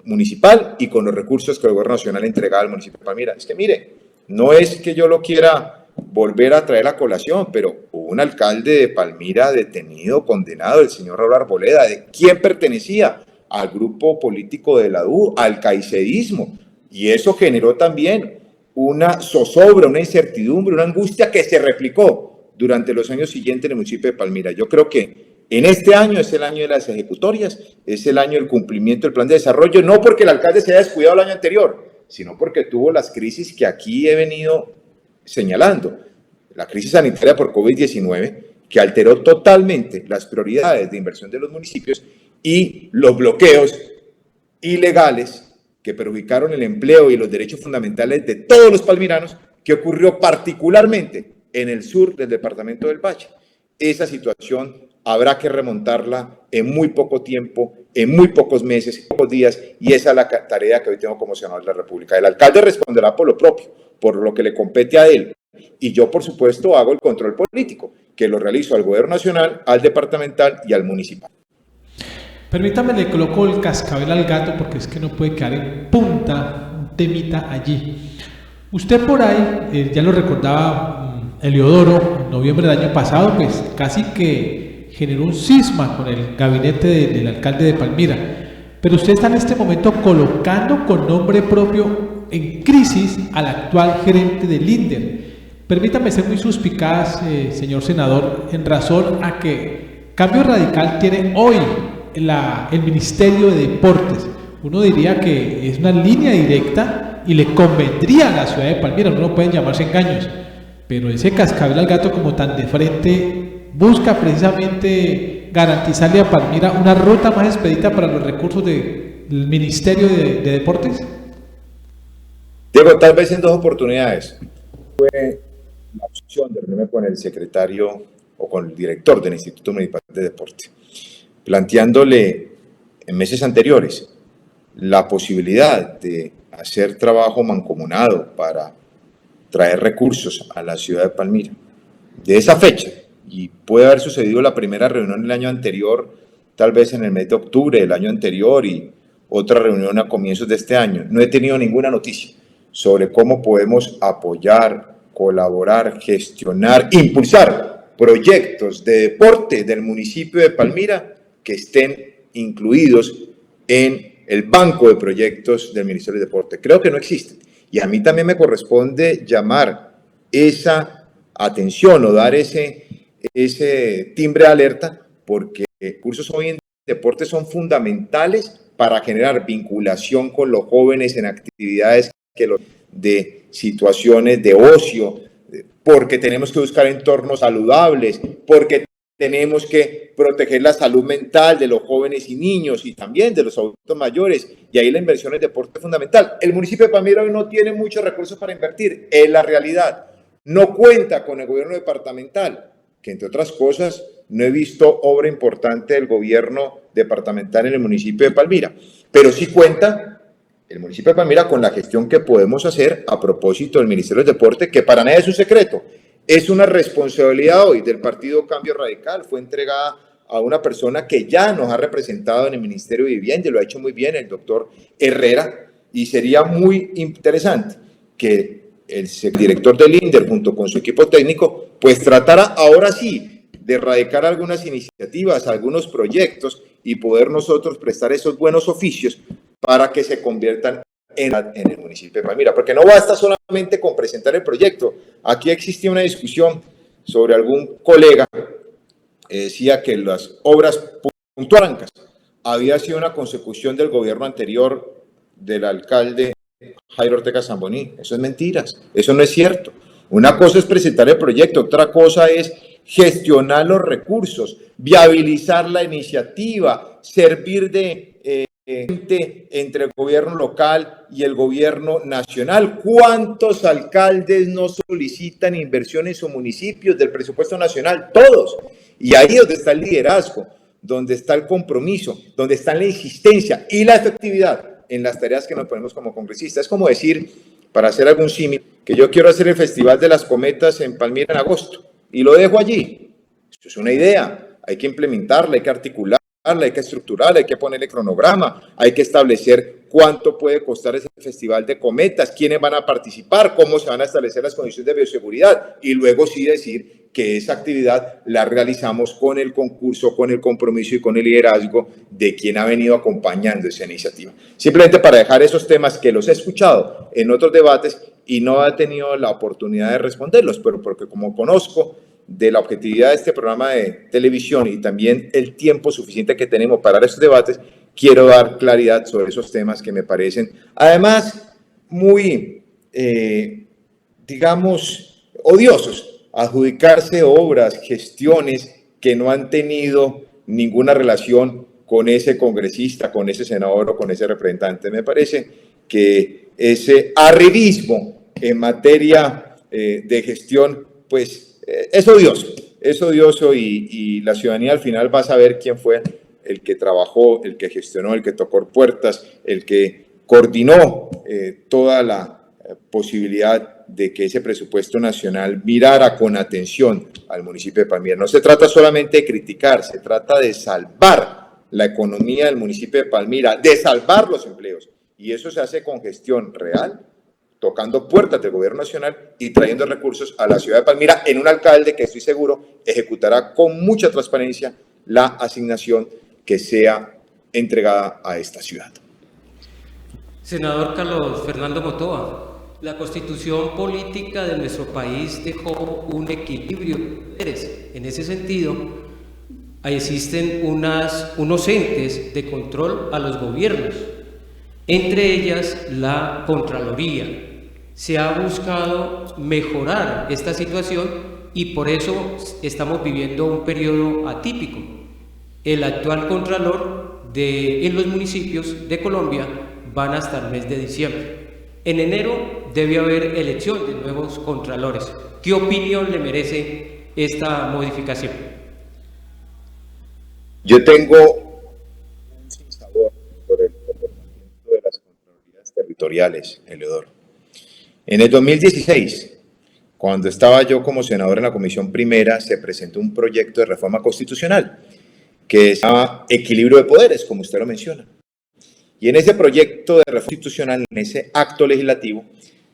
municipal y con los recursos que el gobierno nacional entregaba al municipio de Palmira. Es que mire, no es que yo lo quiera volver a traer a colación, pero hubo un alcalde de Palmira detenido, condenado, el señor Raúl Arboleda, de quien pertenecía al grupo político de la DU, al caiceísmo, y eso generó también una zozobra, una incertidumbre, una angustia que se replicó durante los años siguientes en el municipio de Palmira. Yo creo que en este año es el año de las ejecutorias, es el año del cumplimiento del plan de desarrollo, no porque el alcalde se haya descuidado el año anterior, sino porque tuvo las crisis que aquí he venido señalando. La crisis sanitaria por COVID-19, que alteró totalmente las prioridades de inversión de los municipios, y los bloqueos ilegales que perjudicaron el empleo y los derechos fundamentales de todos los palmiranos, que ocurrió particularmente en el sur del departamento del Valle. Esa situación habrá que remontarla en muy poco tiempo, en muy pocos meses, en pocos días, y esa es la tarea que hoy tengo como senador de la República. El alcalde responderá por lo propio, por lo que le compete a él, y yo, por supuesto, hago el control político, que lo realizo al gobierno nacional, al departamental y al municipal. Permítame, le coloco el cascabel al gato porque es que no puede quedar en punta un temita allí. Usted por ahí, ya lo recordaba Heliodoro, en noviembre del año pasado, pues casi que generó un cisma con el gabinete del alcalde de Palmira. Pero usted está en este momento colocando con nombre propio en crisis al actual gerente del INDER. Permítame ser muy suspicaz, señor senador, en razón a que Cambio Radical tiene hoy el Ministerio de Deportes. Uno diría que es una línea directa y le convendría a la ciudad de Palmira, no pueden llamarse engaños, pero ese cascabel al gato como tan de frente busca precisamente garantizarle a Palmira una ruta más expedita para los recursos del Ministerio de Deportes. Diego, tal vez en dos oportunidades fue la opción de reunirme con el secretario o con el director del Instituto Municipal de Deporte, planteándole en meses anteriores la posibilidad de hacer trabajo mancomunado para traer recursos a la ciudad de Palmira. De esa fecha, y puede haber sucedido la primera reunión el año anterior, tal vez en el mes de octubre del año anterior y otra reunión a comienzos de este año, no he tenido ninguna noticia sobre cómo podemos apoyar, colaborar, gestionar, impulsar proyectos de deporte del municipio de Palmira que estén incluidos en el banco de proyectos del Ministerio de Deporte. Creo que no existen. Y a mí también me corresponde llamar esa atención o dar ese timbre de alerta, porque cursos hoy en deporte son fundamentales para generar vinculación con los jóvenes en actividades de situaciones de ocio, porque tenemos que buscar entornos saludables, porque tenemos que proteger la salud mental de los jóvenes y niños y también de los adultos mayores, y ahí la inversión en deporte es fundamental. El municipio de Palmira hoy no tiene muchos recursos para invertir, es la realidad. No cuenta con el gobierno departamental, que entre otras cosas no he visto obra importante del gobierno departamental en el municipio de Palmira, pero sí cuenta el municipio de Palmira con la gestión que podemos hacer a propósito del Ministerio del Deporte, que para nadie es un secreto. Es una responsabilidad hoy del Partido Cambio Radical, fue entregada a una persona que ya nos ha representado en el Ministerio de Vivienda y lo ha hecho muy bien, el doctor Herrera, y sería muy interesante que el director del INDER junto con su equipo técnico pues tratara ahora sí de erradicar algunas iniciativas, algunos proyectos y poder nosotros prestar esos buenos oficios para que se conviertan en el municipio de Palmira, porque no basta solamente con presentar el proyecto. Aquí existía una discusión sobre algún colega que decía que las obras puntuales había sido una consecución del gobierno anterior del alcalde Jairo Ortega Zamboní. Eso es mentiras, eso no es cierto. Una cosa es presentar el proyecto, otra cosa es gestionar los recursos, viabilizar la iniciativa, servir de entre el gobierno local y el gobierno nacional. ¿Cuántos alcaldes no solicitan inversión en sus municipios del presupuesto nacional? Todos. Y ahí es donde está el liderazgo, donde está el compromiso, donde está la insistencia y la efectividad en las tareas que nos ponemos como congresistas. Es como decir, para hacer algún símil, que yo quiero hacer el Festival de las Cometas en Palmira en agosto y lo dejo allí. Esto es una idea, hay que implementarla, hay que articularla, hay que estructurarla, hay que ponerle cronograma, hay que establecer cuánto puede costar ese festival de cometas, quiénes van a participar, cómo se van a establecer las condiciones de bioseguridad y luego sí decir que esa actividad la realizamos con el concurso, con el compromiso y con el liderazgo de quien ha venido acompañando esa iniciativa. Simplemente para dejar esos temas que los he escuchado en otros debates y no he tenido la oportunidad de responderlos, pero porque como conozco de la objetividad de este programa de televisión y también el tiempo suficiente que tenemos para estos debates, quiero dar claridad sobre esos temas que me parecen, además, muy, digamos, odiosos, adjudicarse obras, gestiones que no han tenido ninguna relación con ese congresista, con ese senador o con ese representante. Me parece que ese arribismo en materia de gestión, pues es odioso y la ciudadanía al final va a saber quién fue el que trabajó, el que gestionó, el que tocó puertas, el que coordinó toda la posibilidad de que ese presupuesto nacional mirara con atención al municipio de Palmira. No se trata solamente de criticar, se trata de salvar la economía del municipio de Palmira, de salvar los empleos. Y eso se hace con gestión real, tocando puertas del gobierno nacional y trayendo recursos a la ciudad de Palmira en un alcalde que estoy seguro ejecutará con mucha transparencia la asignación que sea entregada a esta ciudad. Senador Carlos Fernando Motoa, la constitución política de nuestro país dejó un equilibrio de poderes. En ese sentido, existen unos entes de control a los gobiernos, entre ellas la Contraloría. Se ha buscado mejorar esta situación y por eso estamos viviendo un periodo atípico. El actual Contralor en los municipios de Colombia van hasta el mes de diciembre. En enero debe haber elección de nuevos contralores. ¿Qué opinión le merece esta modificación? Yo tengo un sinsabor por el comportamiento de las contralorías territoriales, Eleodoro. En el 2016, cuando estaba yo como senador en la Comisión Primera, se presentó un proyecto de reforma constitucional que se llama Equilibrio de Poderes, como usted lo menciona. Y en ese proyecto de reforma constitucional, en ese acto legislativo,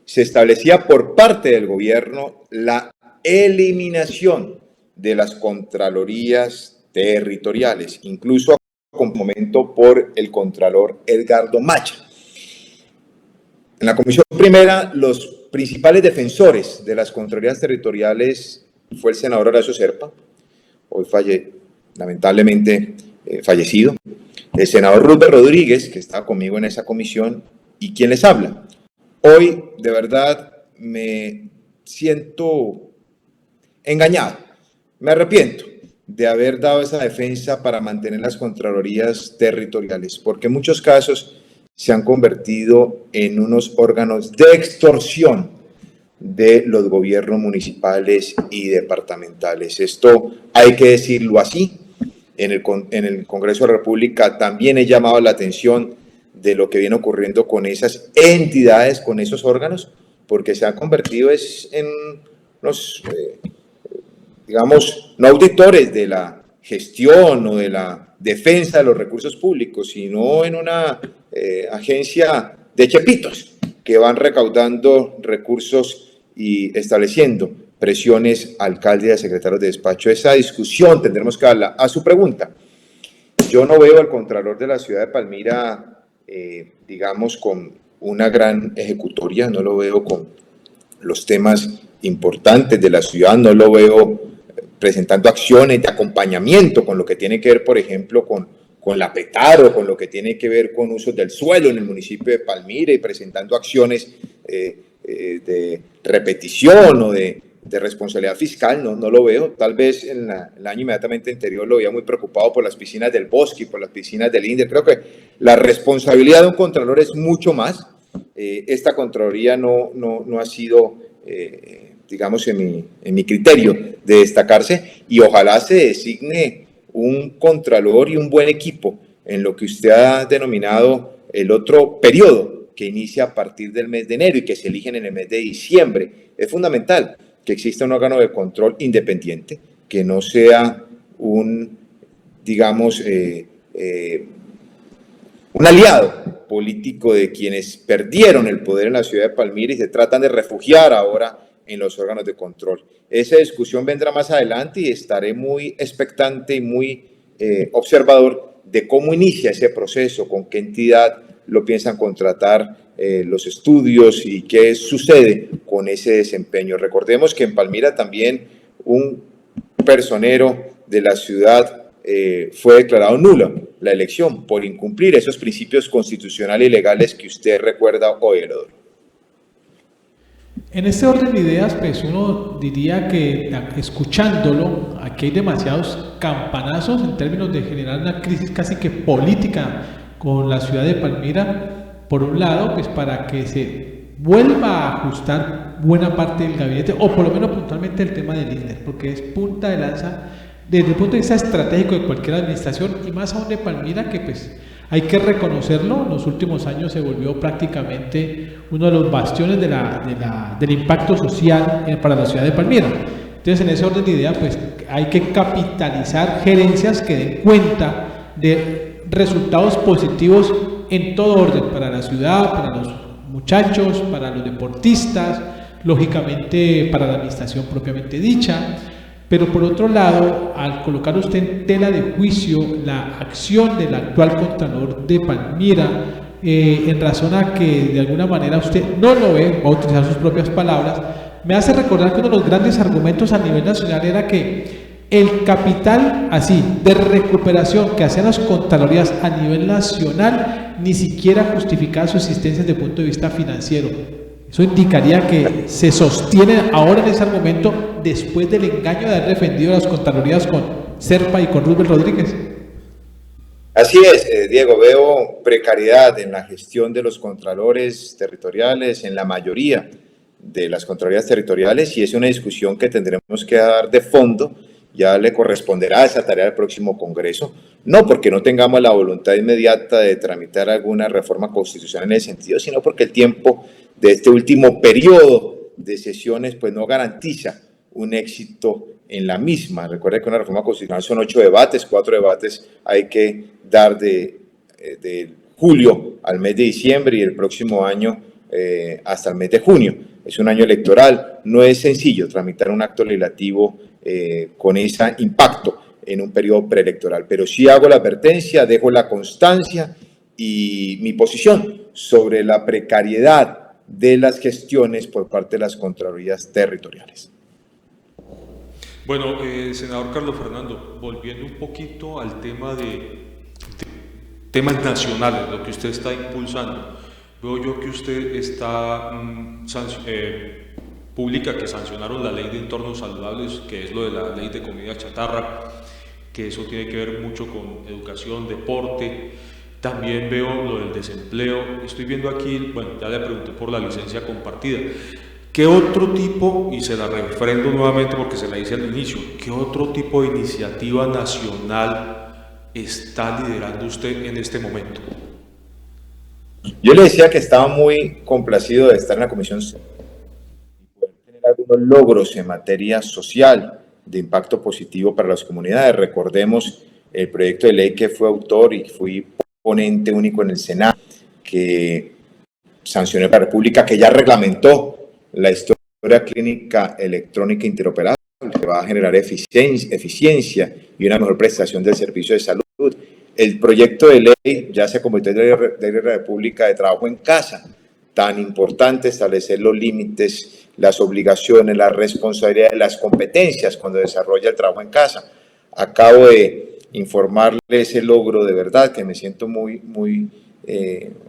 se establecía por parte del gobierno la eliminación de las contralorías territoriales, incluso con momento por el contralor Edgardo Macha. En la Comisión Primera, los principales defensores de las contralorías territoriales fue el senador Horacio Serpa, hoy lamentablemente fallecido, el senador Rubén Rodríguez, que estaba conmigo en esa comisión, y quien les habla. Hoy, de verdad, me siento engañado, me arrepiento de haber dado esa defensa para mantener las contralorías territoriales, porque en muchos casos se han convertido en unos órganos de extorsión de los gobiernos municipales y departamentales. Esto hay que decirlo así. En el Congreso de la República también he llamado la atención de lo que viene ocurriendo con esas entidades, con esos órganos, porque se han convertido en unos, digamos, no auditores de la gestión o de la defensa de los recursos públicos, sino en una agencia de chepitos que van recaudando recursos y estableciendo presiones a alcaldes y a secretarios de despacho. Esa discusión tendremos que darla. A su pregunta, yo no veo al Contralor de la ciudad de Palmira, digamos, con una gran ejecutoria, no lo veo con los temas importantes de la ciudad, no lo veo presentando acciones de acompañamiento con lo que tiene que ver, por ejemplo, con la Petaro, con lo que tiene que ver con usos del suelo en el municipio de Palmira y presentando acciones de repetición o de responsabilidad fiscal. No lo veo. Tal vez en el año inmediatamente anterior lo veía muy preocupado por las piscinas del Bosque y por las piscinas del INDER. Creo que la responsabilidad de un contralor es mucho más. Esta Contraloría no ha sido, digamos, en mi criterio de destacarse, y ojalá se designe un contralor y un buen equipo en lo que usted ha denominado el otro periodo que inicia a partir del mes de enero y que se eligen en el mes de diciembre. Es fundamental que exista un órgano de control independiente, que no sea un, digamos, un aliado político de quienes perdieron el poder en la ciudad de Palmira y se tratan de refugiar ahora en los órganos de control. Esa discusión vendrá más adelante y estaré muy expectante y muy observador de cómo inicia ese proceso, con qué entidad lo piensan contratar, los estudios y qué sucede con ese desempeño. Recordemos que en Palmira también un personero de la ciudad fue declarado nula la elección por incumplir esos principios constitucionales y legales que usted recuerda hoy, Eleodoro. En este orden de ideas, pues uno diría que escuchándolo, aquí hay demasiados campanazos en términos de generar una crisis casi que política con la ciudad de Palmira. Por un lado, pues para que se vuelva a ajustar buena parte del gabinete, o por lo menos puntualmente el tema del INDER, porque es punta de lanza desde el punto de vista estratégico de cualquier administración, y más aún de Palmira, que pues hay que reconocerlo, en los últimos años se volvió prácticamente uno de los bastiones del impacto social para la ciudad de Palmira. Entonces, en ese orden de idea, pues hay que capitalizar gerencias que den cuenta de resultados positivos en todo orden, para la ciudad, para los muchachos, para los deportistas, lógicamente para la administración propiamente dicha. Pero por otro lado, al colocar usted en tela de juicio la acción del actual Contralor de Palmira, en razón a que de alguna manera usted no lo ve, va a utilizar sus propias palabras, me hace recordar que uno de los grandes argumentos a nivel nacional era que el capital así de recuperación que hacían las Contralorías a nivel nacional ni siquiera justificaba su existencia desde el punto de vista financiero. Eso indicaría que se sostiene ahora en ese argumento después del engaño de haber defendido las Contralorías con Serpa y con Rubén Rodríguez. Así es, Diego, veo precariedad en la gestión de los contralores territoriales, en la mayoría de las contralorías territoriales, y es una discusión que tendremos que dar de fondo. Ya le corresponderá esa tarea al próximo Congreso, no porque no tengamos la voluntad inmediata de tramitar alguna reforma constitucional en ese sentido, sino porque el tiempo de este último periodo de sesiones pues no garantiza un éxito en la misma. Recuerde que una reforma constitucional son 8 debates, 4 debates hay que dar de julio al mes de diciembre y el próximo año hasta el mes de junio. Es un año electoral, no es sencillo tramitar un acto legislativo con ese impacto en un periodo preelectoral, pero sí hago la advertencia, dejo la constancia y mi posición sobre la precariedad de las gestiones por parte de las Contralorías territoriales. Bueno, senador Carlos Fernando, volviendo un poquito al tema de temas nacionales, lo que usted está impulsando, veo yo que usted está publica que sancionaron la ley de entornos saludables, que es lo de la ley de comida chatarra, que eso tiene que ver mucho con educación, deporte. También veo lo del desempleo. Estoy viendo aquí, bueno, ya le pregunté por la licencia compartida. ¿Qué otro tipo, y se la refrendo nuevamente porque se la hice al inicio, qué otro tipo de iniciativa nacional está liderando usted en este momento? Yo le decía que estaba muy complacido de estar en la comisión y poder tener algunos logros en materia social de impacto positivo para las comunidades. Recordemos el proyecto de ley que fue autor y fui ponente único en el Senado, que sancionó la República, que ya reglamentó la historia clínica electrónica interoperable, que va a generar eficiencia y una mejor prestación del servicio de salud. El proyecto de ley ya se convirtió en ley de la República de trabajo en casa, tan importante establecer los límites, las obligaciones, las responsabilidades, las competencias cuando desarrolla el trabajo en casa. Acabo de informarle ese logro de verdad, que me siento muy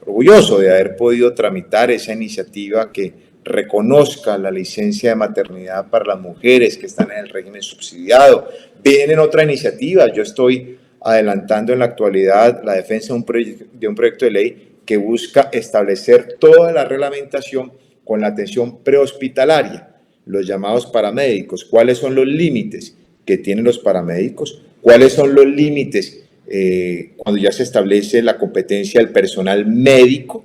orgulloso de haber podido tramitar esa iniciativa que reconozca la licencia de maternidad para las mujeres que están en el régimen subsidiado. Vienen otra iniciativa, yo estoy adelantando en la actualidad la defensa de un proyecto de ley que busca establecer toda la reglamentación con la atención prehospitalaria, los llamados paramédicos. ¿Cuáles son los límites que tienen los paramédicos? ¿Cuáles son los límites cuando ya se establece la competencia del personal médico?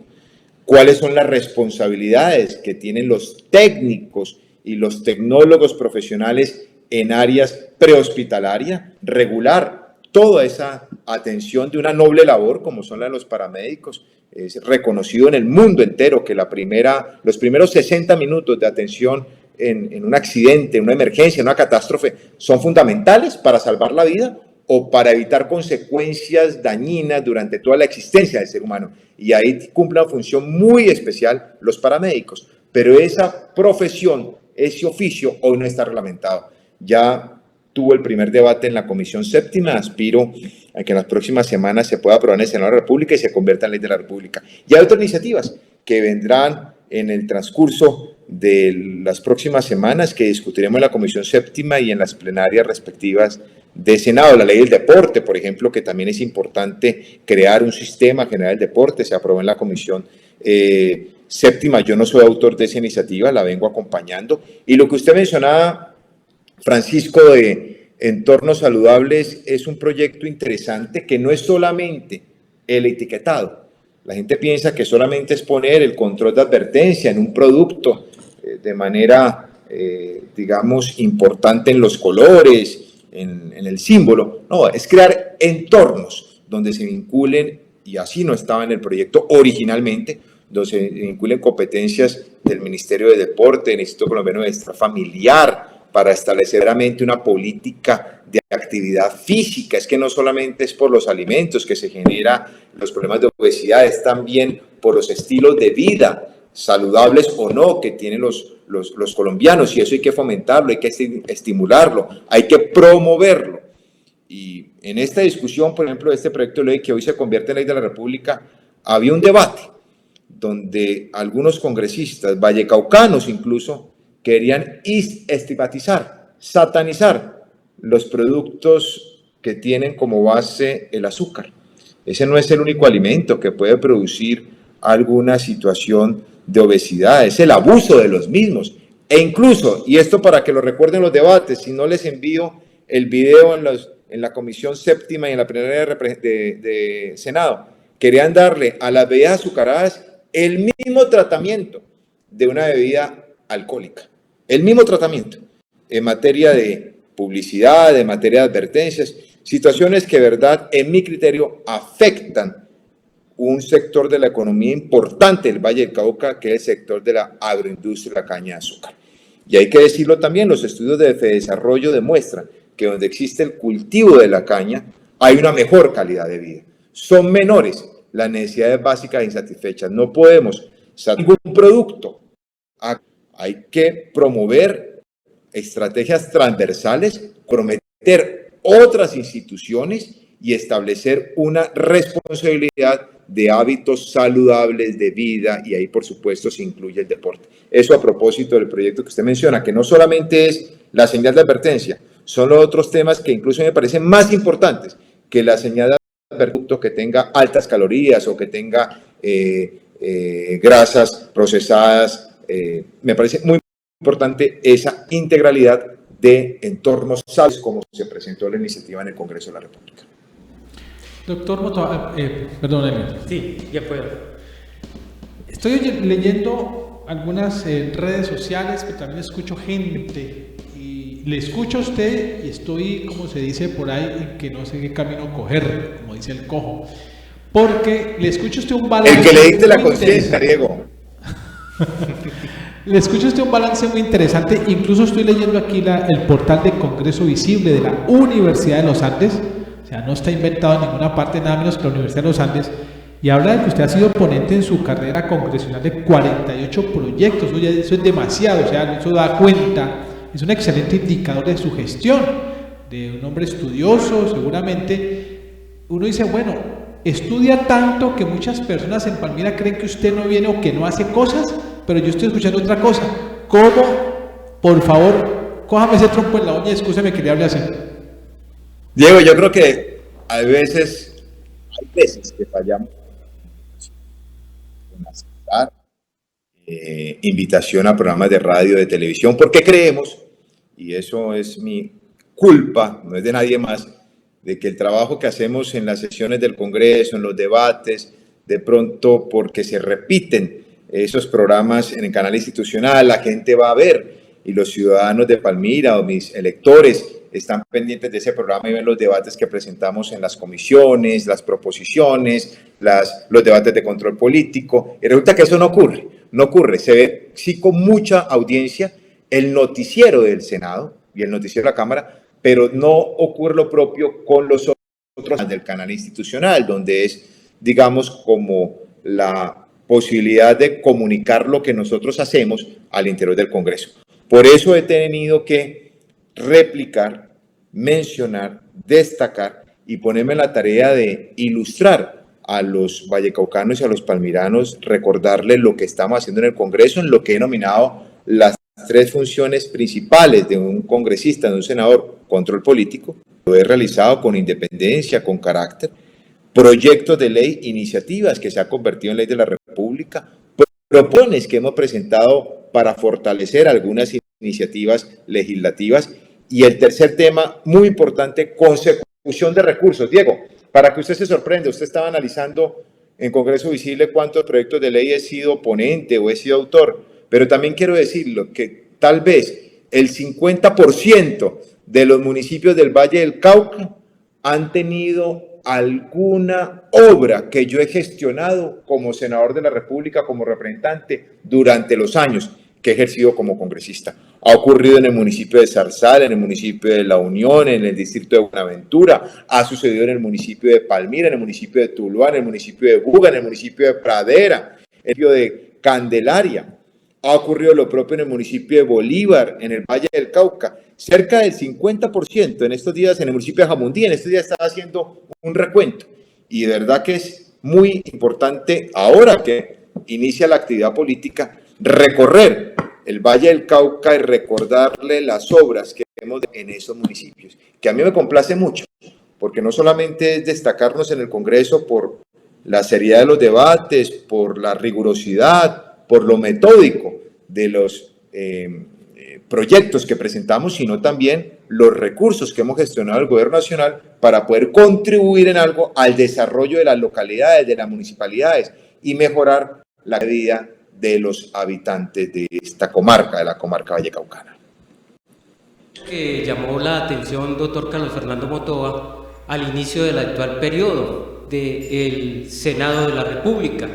¿Cuáles son las responsabilidades que tienen los técnicos y los tecnólogos profesionales en áreas prehospitalarias? Regular toda esa atención de una noble labor como son la de los paramédicos. Es reconocido en el mundo entero que los primeros 60 minutos de atención en un accidente, en una emergencia, en una catástrofe, son fundamentales para salvar la vida o para evitar consecuencias dañinas durante toda la existencia del ser humano. Y ahí cumple una función muy especial los paramédicos. Pero esa profesión, ese oficio, hoy no está reglamentado. Ya tuvo el primer debate en la Comisión Séptima, aspiro a que en las próximas semanas se pueda aprobar en el Senado de la República y se convierta en ley de la República. Y hay otras iniciativas que vendrán en el transcurso de las próximas semanas que discutiremos en la Comisión Séptima y en las plenarias respectivas de Senado. La ley del deporte, por ejemplo, que también es importante crear un sistema general del deporte, se aprobó en la Comisión Séptima, yo no soy autor de esa iniciativa, la vengo acompañando. Y lo que usted mencionaba, Francisco, de entornos saludables, es un proyecto interesante que no es solamente el etiquetado. La gente piensa que solamente es poner el control de advertencia en un producto de manera, digamos, importante en los colores, en el símbolo. No, es crear entornos donde se vinculen, y así no estaba en el proyecto originalmente, donde se vinculen competencias del Ministerio de Deporte, del Instituto Colombiano de Bienestar Familiar, para establecer realmente una política de actividad física. Es que no solamente es por los alimentos que se generan los problemas de obesidad, es también por los estilos de vida, saludables o no, que tienen los colombianos, y eso hay que fomentarlo, hay que estimularlo, hay que promoverlo. Y en esta discusión, por ejemplo, de este proyecto de ley que hoy se convierte en ley de la República, había un debate donde algunos congresistas, vallecaucanos incluso, querían estigmatizar, satanizar los productos que tienen como base el azúcar. Ese no es el único alimento que puede producir alguna situación de obesidad, es el abuso de los mismos. E incluso, y esto para que lo recuerden los debates, si no les envío el video en la Comisión Séptima y en la plenaria de Senado, querían darle a las bebidas azucaradas el mismo tratamiento de una bebida alcohólica, el mismo tratamiento en materia de publicidad, en materia de advertencias, situaciones que, verdad, en mi criterio, afectan un sector de la economía importante del Valle del Cauca, que es el sector de la agroindustria, la caña de azúcar. Y hay que decirlo también, los estudios de desarrollo demuestran que donde existe el cultivo de la caña, hay una mejor calidad de vida. Son menores las necesidades básicas insatisfechas. No podemos sacar ningún producto. Hay que promover estrategias transversales, prometer otras instituciones y establecer una responsabilidad de hábitos saludables de vida, y ahí por supuesto se incluye el deporte. Eso a propósito del proyecto que usted menciona, que no solamente es la señal de advertencia, son los otros temas que incluso me parecen más importantes que la señal de advertencia, que tenga altas calorías o que tenga grasas procesadas. Me parece muy importante esa integralidad de entornos saludables como se presentó la iniciativa en el Congreso de la República. Doctor Motoa, perdón, sí, ya puedo. Estoy leyendo algunas redes sociales, pero también escucho gente, y le escucho a usted y estoy, como se dice por ahí, en que no sé qué camino coger, como dice el cojo, porque le escucho a usted un balance. El que le diste la conciencia, Diego. Le escucho a usted un balance muy interesante. Incluso estoy leyendo aquí el portal de Congreso Visible de la Universidad de los Andes. O sea, no está inventado en ninguna parte, nada menos que la Universidad de los Andes. Y habla de que usted ha sido ponente en su carrera congresional de 48 proyectos. Oye, eso es demasiado, o sea, eso da cuenta. Es un excelente indicador de su gestión, de un hombre estudioso, seguramente. Uno dice, bueno, estudia tanto que muchas personas en Palmira creen que usted no viene o que no hace cosas, pero yo estoy escuchando otra cosa. ¿Cómo? Por favor, cójame ese trompo en la uña y excúseme que le hable así. Diego, yo creo que hay veces que fallamos en aceptar invitación a programas de radio, de televisión, porque creemos, y eso es mi culpa, no es de nadie más, de que el trabajo que hacemos en las sesiones del Congreso, en los debates, de pronto porque se repiten esos programas en el canal institucional, la gente va a ver, y los ciudadanos de Palmira o mis electores están pendientes de ese programa y ven los debates que presentamos en las comisiones, las proposiciones, los debates de control político, y resulta que eso no ocurre, se ve sí con mucha audiencia el noticiero del Senado y el noticiero de la Cámara, pero no ocurre lo propio con los otros del canal institucional, donde es, digamos, como la posibilidad de comunicar lo que nosotros hacemos al interior del Congreso. Por eso he tenido que replicar, mencionar, destacar y ponerme en la tarea de ilustrar a los vallecaucanos y a los palmiranos, recordarles lo que estamos haciendo en el Congreso, en lo que he denominado las tres funciones principales de un congresista, de un senador: control político, lo he realizado con independencia, con carácter; proyectos de ley, iniciativas que se han convertido en ley de la República; propones que hemos presentado para fortalecer algunas iniciativas legislativas. Y el tercer tema, muy importante, consecución de recursos. Diego, para que usted se sorprenda, usted estaba analizando en Congreso Visible cuántos proyectos de ley he sido ponente o he sido autor, pero también quiero decirlo que tal vez el 50% de los municipios del Valle del Cauca han tenido alguna obra que yo he gestionado como senador de la República, como representante, durante los años que he ejercido como congresista. Ha ocurrido en el municipio de Zarzal, en el municipio de La Unión, en el distrito de Buenaventura, ha sucedido en el municipio de Palmira, en el municipio de Tuluá, en el municipio de Buga, en el municipio de Pradera, en el municipio de Candelaria. Ha ocurrido lo propio en el municipio de Bolívar, en el Valle del Cauca. Cerca del 50% en estos días en el municipio de Jamundí, en estos días estaba haciendo un recuento. Y de verdad que es muy importante, ahora que inicia la actividad política, recorrer el Valle del Cauca y recordarle las obras que vemos en esos municipios, que a mí me complace mucho, porque no solamente es destacarnos en el Congreso por la seriedad de los debates, por la rigurosidad, por lo metódico de los proyectos que presentamos, sino también los recursos que hemos gestionado el Gobierno Nacional para poder contribuir en algo al desarrollo de las localidades, de las municipalidades y mejorar la vida de los habitantes de esta comarca, de la comarca vallecaucana. Que llamó la atención, doctor Carlos Fernando Motova, al inicio del actual periodo del Senado de la República,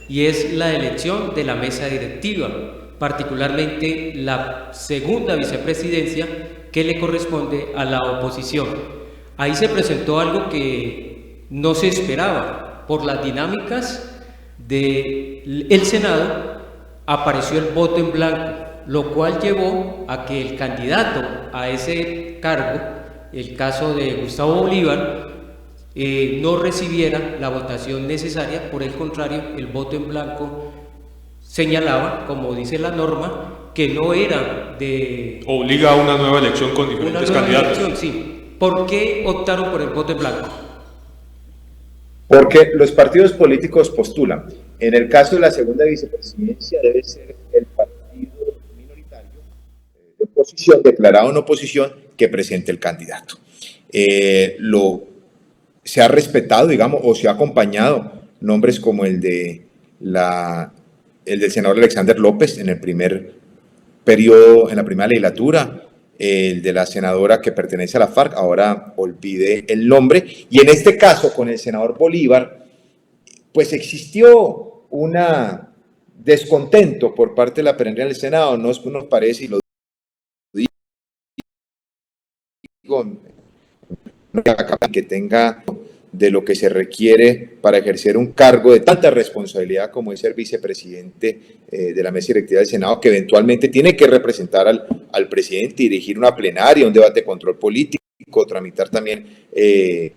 y es la elección de la mesa directiva, particularmente la segunda vicepresidencia que le corresponde a la oposición. Ahí se presentó algo que no se esperaba. Por las dinámicas del Senado apareció el voto en blanco, lo cual llevó a que el candidato a ese cargo, el caso de Gustavo Bolívar, no recibiera la votación necesaria. Por el contrario, el voto en blanco señalaba, como dice la norma, que no era de... Obliga a una nueva elección con diferentes candidatos. Elección, sí. ¿Por qué optaron por el voto en blanco? Porque los partidos políticos postulan. En el caso de la segunda vicepresidencia debe ser el partido minoritario de oposición, declarado en oposición, que presente el candidato. Se ha respetado, digamos, o se ha acompañado nombres como el del senador Alexander López en el primer periodo, en la primera legislatura, el de la senadora que pertenece a la FARC, ahora olvidé el nombre, y en este caso con el senador Bolívar, pues existió un descontento por parte de la plenaria del Senado. No nos parece, y lo digo, que tenga de lo que se requiere para ejercer un cargo de tanta responsabilidad como es ser vicepresidente de la mesa directiva del Senado, que eventualmente tiene que representar al presidente, dirigir una plenaria, un debate de control político, tramitar también el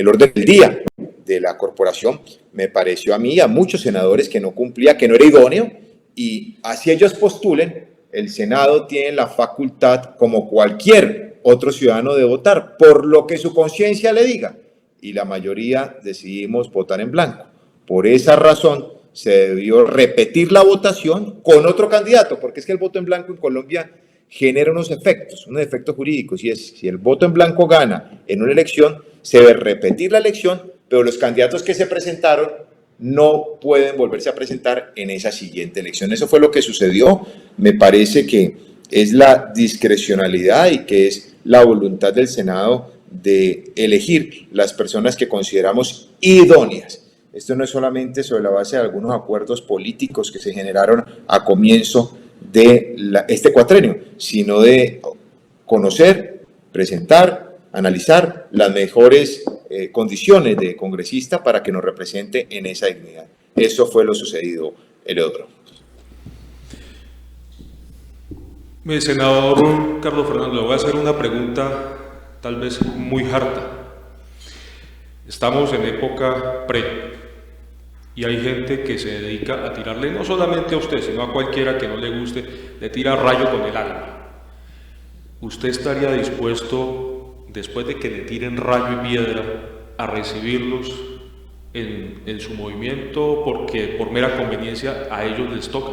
orden del día de la corporación. Me pareció a mí, a muchos senadores, que no cumplía, que no era idóneo, y así ellos postulen, el Senado tiene la facultad, como cualquier otro ciudadano, de votar por lo que su conciencia le diga, y la mayoría decidimos votar en blanco. Por esa razón se debió repetir la votación con otro candidato, porque es que el voto en blanco en Colombia genera unos efectos jurídicos, y es, si el voto en blanco gana en una elección, se debe repetir la elección, pero los candidatos que se presentaron no pueden volverse a presentar en esa siguiente elección. Eso fue lo que sucedió. Me parece que es la discrecionalidad y que es la voluntad del Senado de elegir las personas que consideramos idóneas. Esto no es solamente sobre la base de algunos acuerdos políticos que se generaron a comienzo de este cuatrenio, sino de conocer, presentar, analizar las mejores condiciones de congresista para que nos represente en esa dignidad. Eso fue lo sucedido, Eleodoro. Mi senador Carlos Fernando, le voy a hacer una pregunta tal vez muy harta. Estamos en época pre, y hay gente que se dedica a tirarle, no solamente a usted, sino a cualquiera que no le guste, le tira rayo con el alma. ¿Usted estaría dispuesto, después de que le tiren rayo y piedra, a recibirlos en su movimiento porque por mera conveniencia a ellos les toca?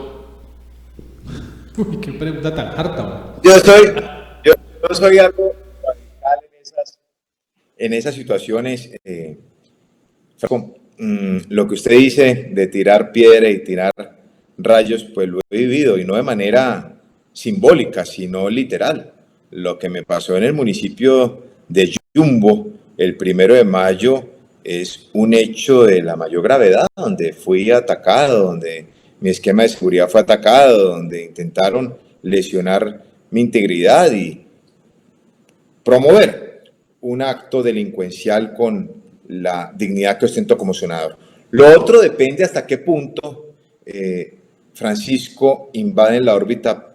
Uy, qué pregunta tan harta, man. Yo soy algo radical en esas situaciones. Lo que usted dice de tirar piedra y tirar rayos, pues lo he vivido, y no de manera simbólica, sino literal. Lo que me pasó en el municipio de Yumbo el 1 de mayo es un hecho de la mayor gravedad, donde fui atacado, donde mi esquema de seguridad fue atacado, donde intentaron lesionar mi integridad y promover un acto delincuencial con la dignidad que ostento como senador. Lo otro depende hasta qué punto, Francisco, invaden la órbita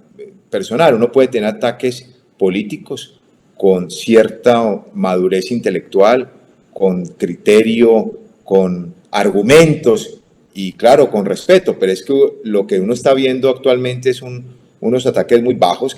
personal. Uno puede tener ataques políticos con cierta madurez intelectual, con criterio, con argumentos y claro, con respeto, pero es que lo que uno está viendo actualmente es unos ataques muy bajos,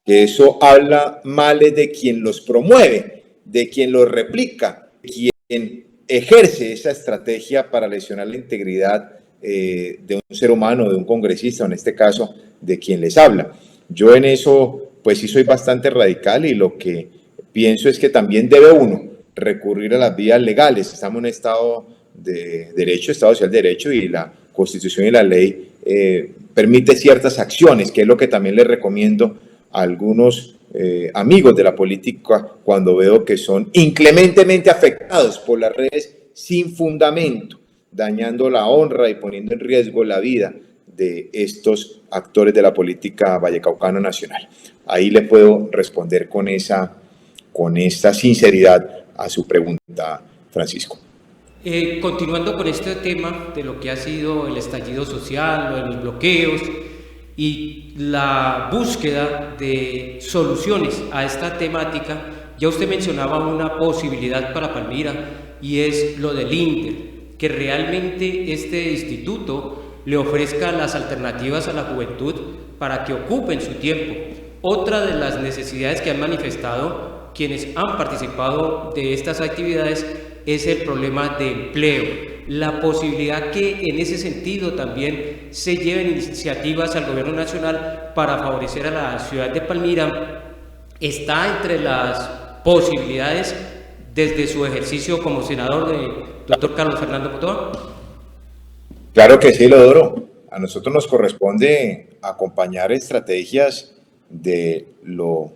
que eso habla mal de quien los promueve, de quien los replica, de quien ejerce esa estrategia para lesionar la integridad de un ser humano, de un congresista, en este caso, de quien les habla. Yo en eso, pues sí soy bastante radical, y lo que pienso es que también debe uno recurrir a las vías legales. Estamos en un Estado de Derecho, Estado Social de Derecho, y la Constitución y la ley permite ciertas acciones, que es lo que también les recomiendo a algunos amigos de la política cuando veo que son inclementemente afectados por las redes sin fundamento, dañando la honra y poniendo en riesgo la vida de estos actores de la política vallecaucana nacional. Ahí le puedo responder con esa sinceridad a su pregunta, Francisco. Continuando con este tema de lo que ha sido el estallido social, lo de los bloqueos y la búsqueda de soluciones a esta temática, ya usted mencionaba una posibilidad para Palmira, y es lo del INDER, que realmente este instituto le ofrezca las alternativas a la juventud para que ocupen su tiempo. Otra de las necesidades que han manifestado quienes han participado de estas actividades es el problema de empleo, la posibilidad que en ese sentido también se lleven iniciativas al gobierno nacional para favorecer a la ciudad de Palmira, está entre las posibilidades desde su ejercicio como senador de doctor Carlos Fernando Motoa. Claro que sí, Leodoro. A nosotros nos corresponde acompañar estrategias de lo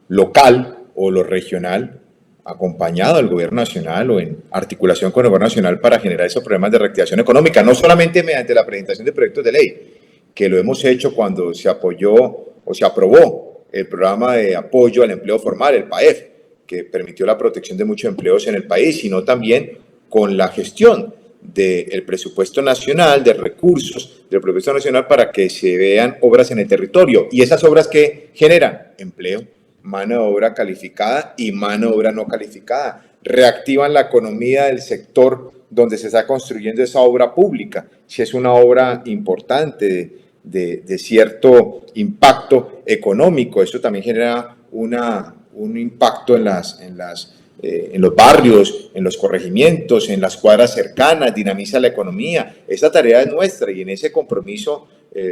local o lo regional, acompañado del gobierno nacional o en articulación con el gobierno nacional, para generar esos problemas de reactivación económica, no solamente mediante la presentación de proyectos de ley, que lo hemos hecho cuando se apoyó o se aprobó el programa de apoyo al empleo formal, el PAEF, que permitió la protección de muchos empleos en el país, sino también con la gestión del presupuesto nacional, de recursos del presupuesto nacional, para que se vean obras en el territorio. Y esas obras que generan empleo, mano de obra calificada y mano de obra no calificada, reactivan la economía del sector donde se está construyendo esa obra pública. Si es una obra importante de cierto impacto económico, eso también genera un impacto en los barrios, en los corregimientos, en las cuadras cercanas, dinamiza la economía. Esa tarea es nuestra, y en ese compromiso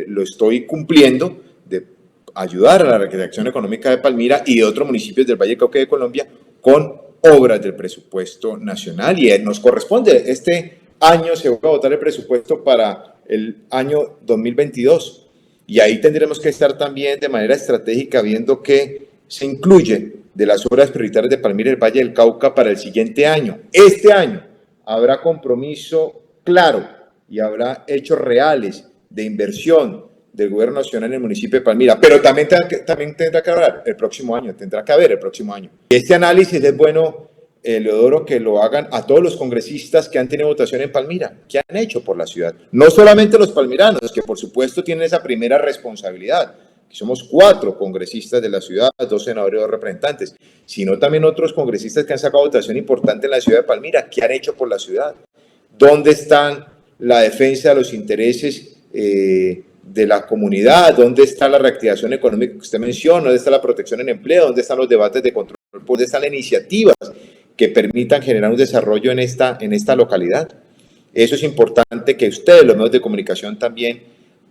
lo estoy cumpliendo, de ayudar a la reactivación económica de Palmira y de otros municipios del Valle del Cauca de Colombia con obras del presupuesto nacional. Y nos corresponde, este año se va a votar el presupuesto para el año 2022, y ahí tendremos que estar también de manera estratégica viendo qué se incluye de las obras prioritarias de Palmira y el Valle del Cauca para el siguiente año. Este año habrá compromiso claro y habrá hechos reales de inversión del gobierno nacional en el municipio de Palmira, pero también tendrá que haber el próximo año. Y este análisis es bueno, Leodoro, que lo hagan a todos los congresistas que han tenido votación en Palmira, que han hecho por la ciudad. No solamente los palmiranos, que por supuesto tienen esa primera responsabilidad, que somos 4 congresistas de la ciudad, 2 senadores y 2 representantes, sino también otros congresistas que han sacado votación importante en la ciudad de Palmira, que han hecho por la ciudad. ¿Dónde están la defensa de los intereses de la comunidad? ¿Dónde está la reactivación económica que usted menciona? ¿Dónde está la protección en empleo? ¿Dónde están los debates de control? ¿Dónde están las iniciativas que permitan generar un desarrollo en esta localidad? Eso es importante que ustedes, los medios de comunicación, también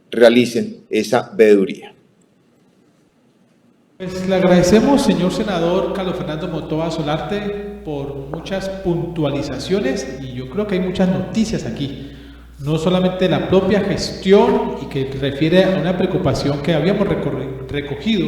realicen esa veeduría. Pues le agradecemos, señor senador Carlos Fernando Motova Solarte, por muchas puntualizaciones, y yo creo que hay muchas noticias aquí, no solamente la propia gestión, y que refiere a una preocupación que habíamos recogido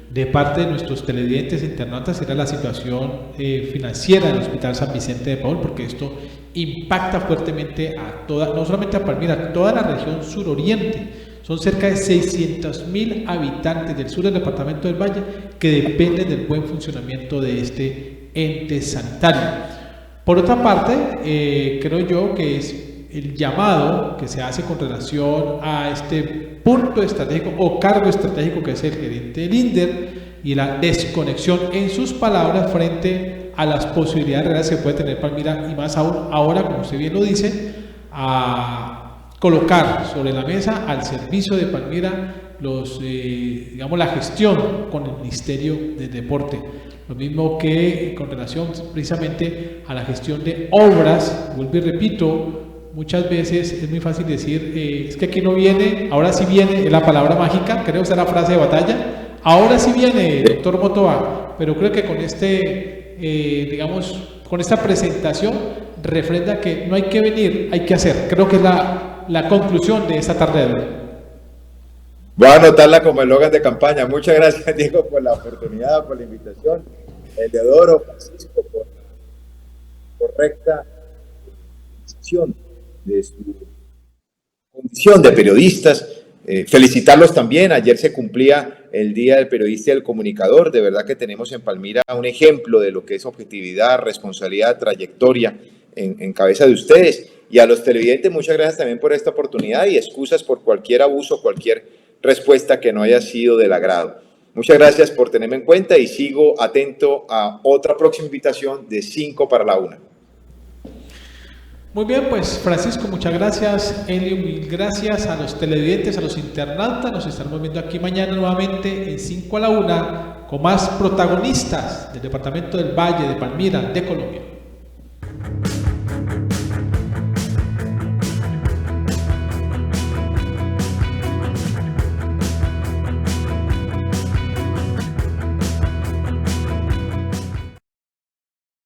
de parte de nuestros televidentes e internautas, era la situación financiera del Hospital San Vicente de Paúl, porque esto impacta fuertemente a toda, no solamente a Palmira, a toda la región suroriente. Son cerca de 600.000 habitantes del sur del departamento del Valle que dependen del buen funcionamiento de este ente sanitario. Por otra parte, creo yo que es el llamado que se hace con relación a este punto estratégico o cargo estratégico que es el gerente del INDER, y la desconexión en sus palabras frente a las posibilidades reales que puede tener Palmira, y más aún ahora, como usted bien lo dice, a colocar sobre la mesa al servicio de Palmira digamos, la gestión con el Ministerio del Deporte. Lo mismo que con relación precisamente a la gestión de obras. Vuelvo y repito, muchas veces es muy fácil decir, es que aquí no viene, ahora sí viene, es la palabra mágica, creo que esa es la frase de batalla, ahora sí viene, doctor Motova, pero creo que con digamos, con esta presentación refrenda que no hay que venir, hay que hacer. Creo que es la conclusión de esta tarde de hoy. Voy a anotarla como eslogan de campaña. Muchas gracias, Diego, por la oportunidad, por la invitación. Eleodoro, Francisco, por la correcta organización de su condición de periodistas. Felicitarlos también. Ayer se cumplía el Día del Periodista y del Comunicador. De verdad que tenemos en Palmira un ejemplo de lo que es objetividad, responsabilidad, trayectoria en cabeza de ustedes. Y a los televidentes, muchas gracias también por esta oportunidad y excusas por cualquier abuso, cualquier respuesta que no haya sido del agrado. Muchas gracias por tenerme en cuenta y sigo atento a otra próxima invitación de 5 para la 1. Muy bien, pues Francisco, muchas gracias. Elio, mil gracias a los televidentes, a los internautas. Nos estaremos viendo aquí mañana nuevamente en 5 a la 1 con más protagonistas del departamento del Valle de Palmira, de Colombia.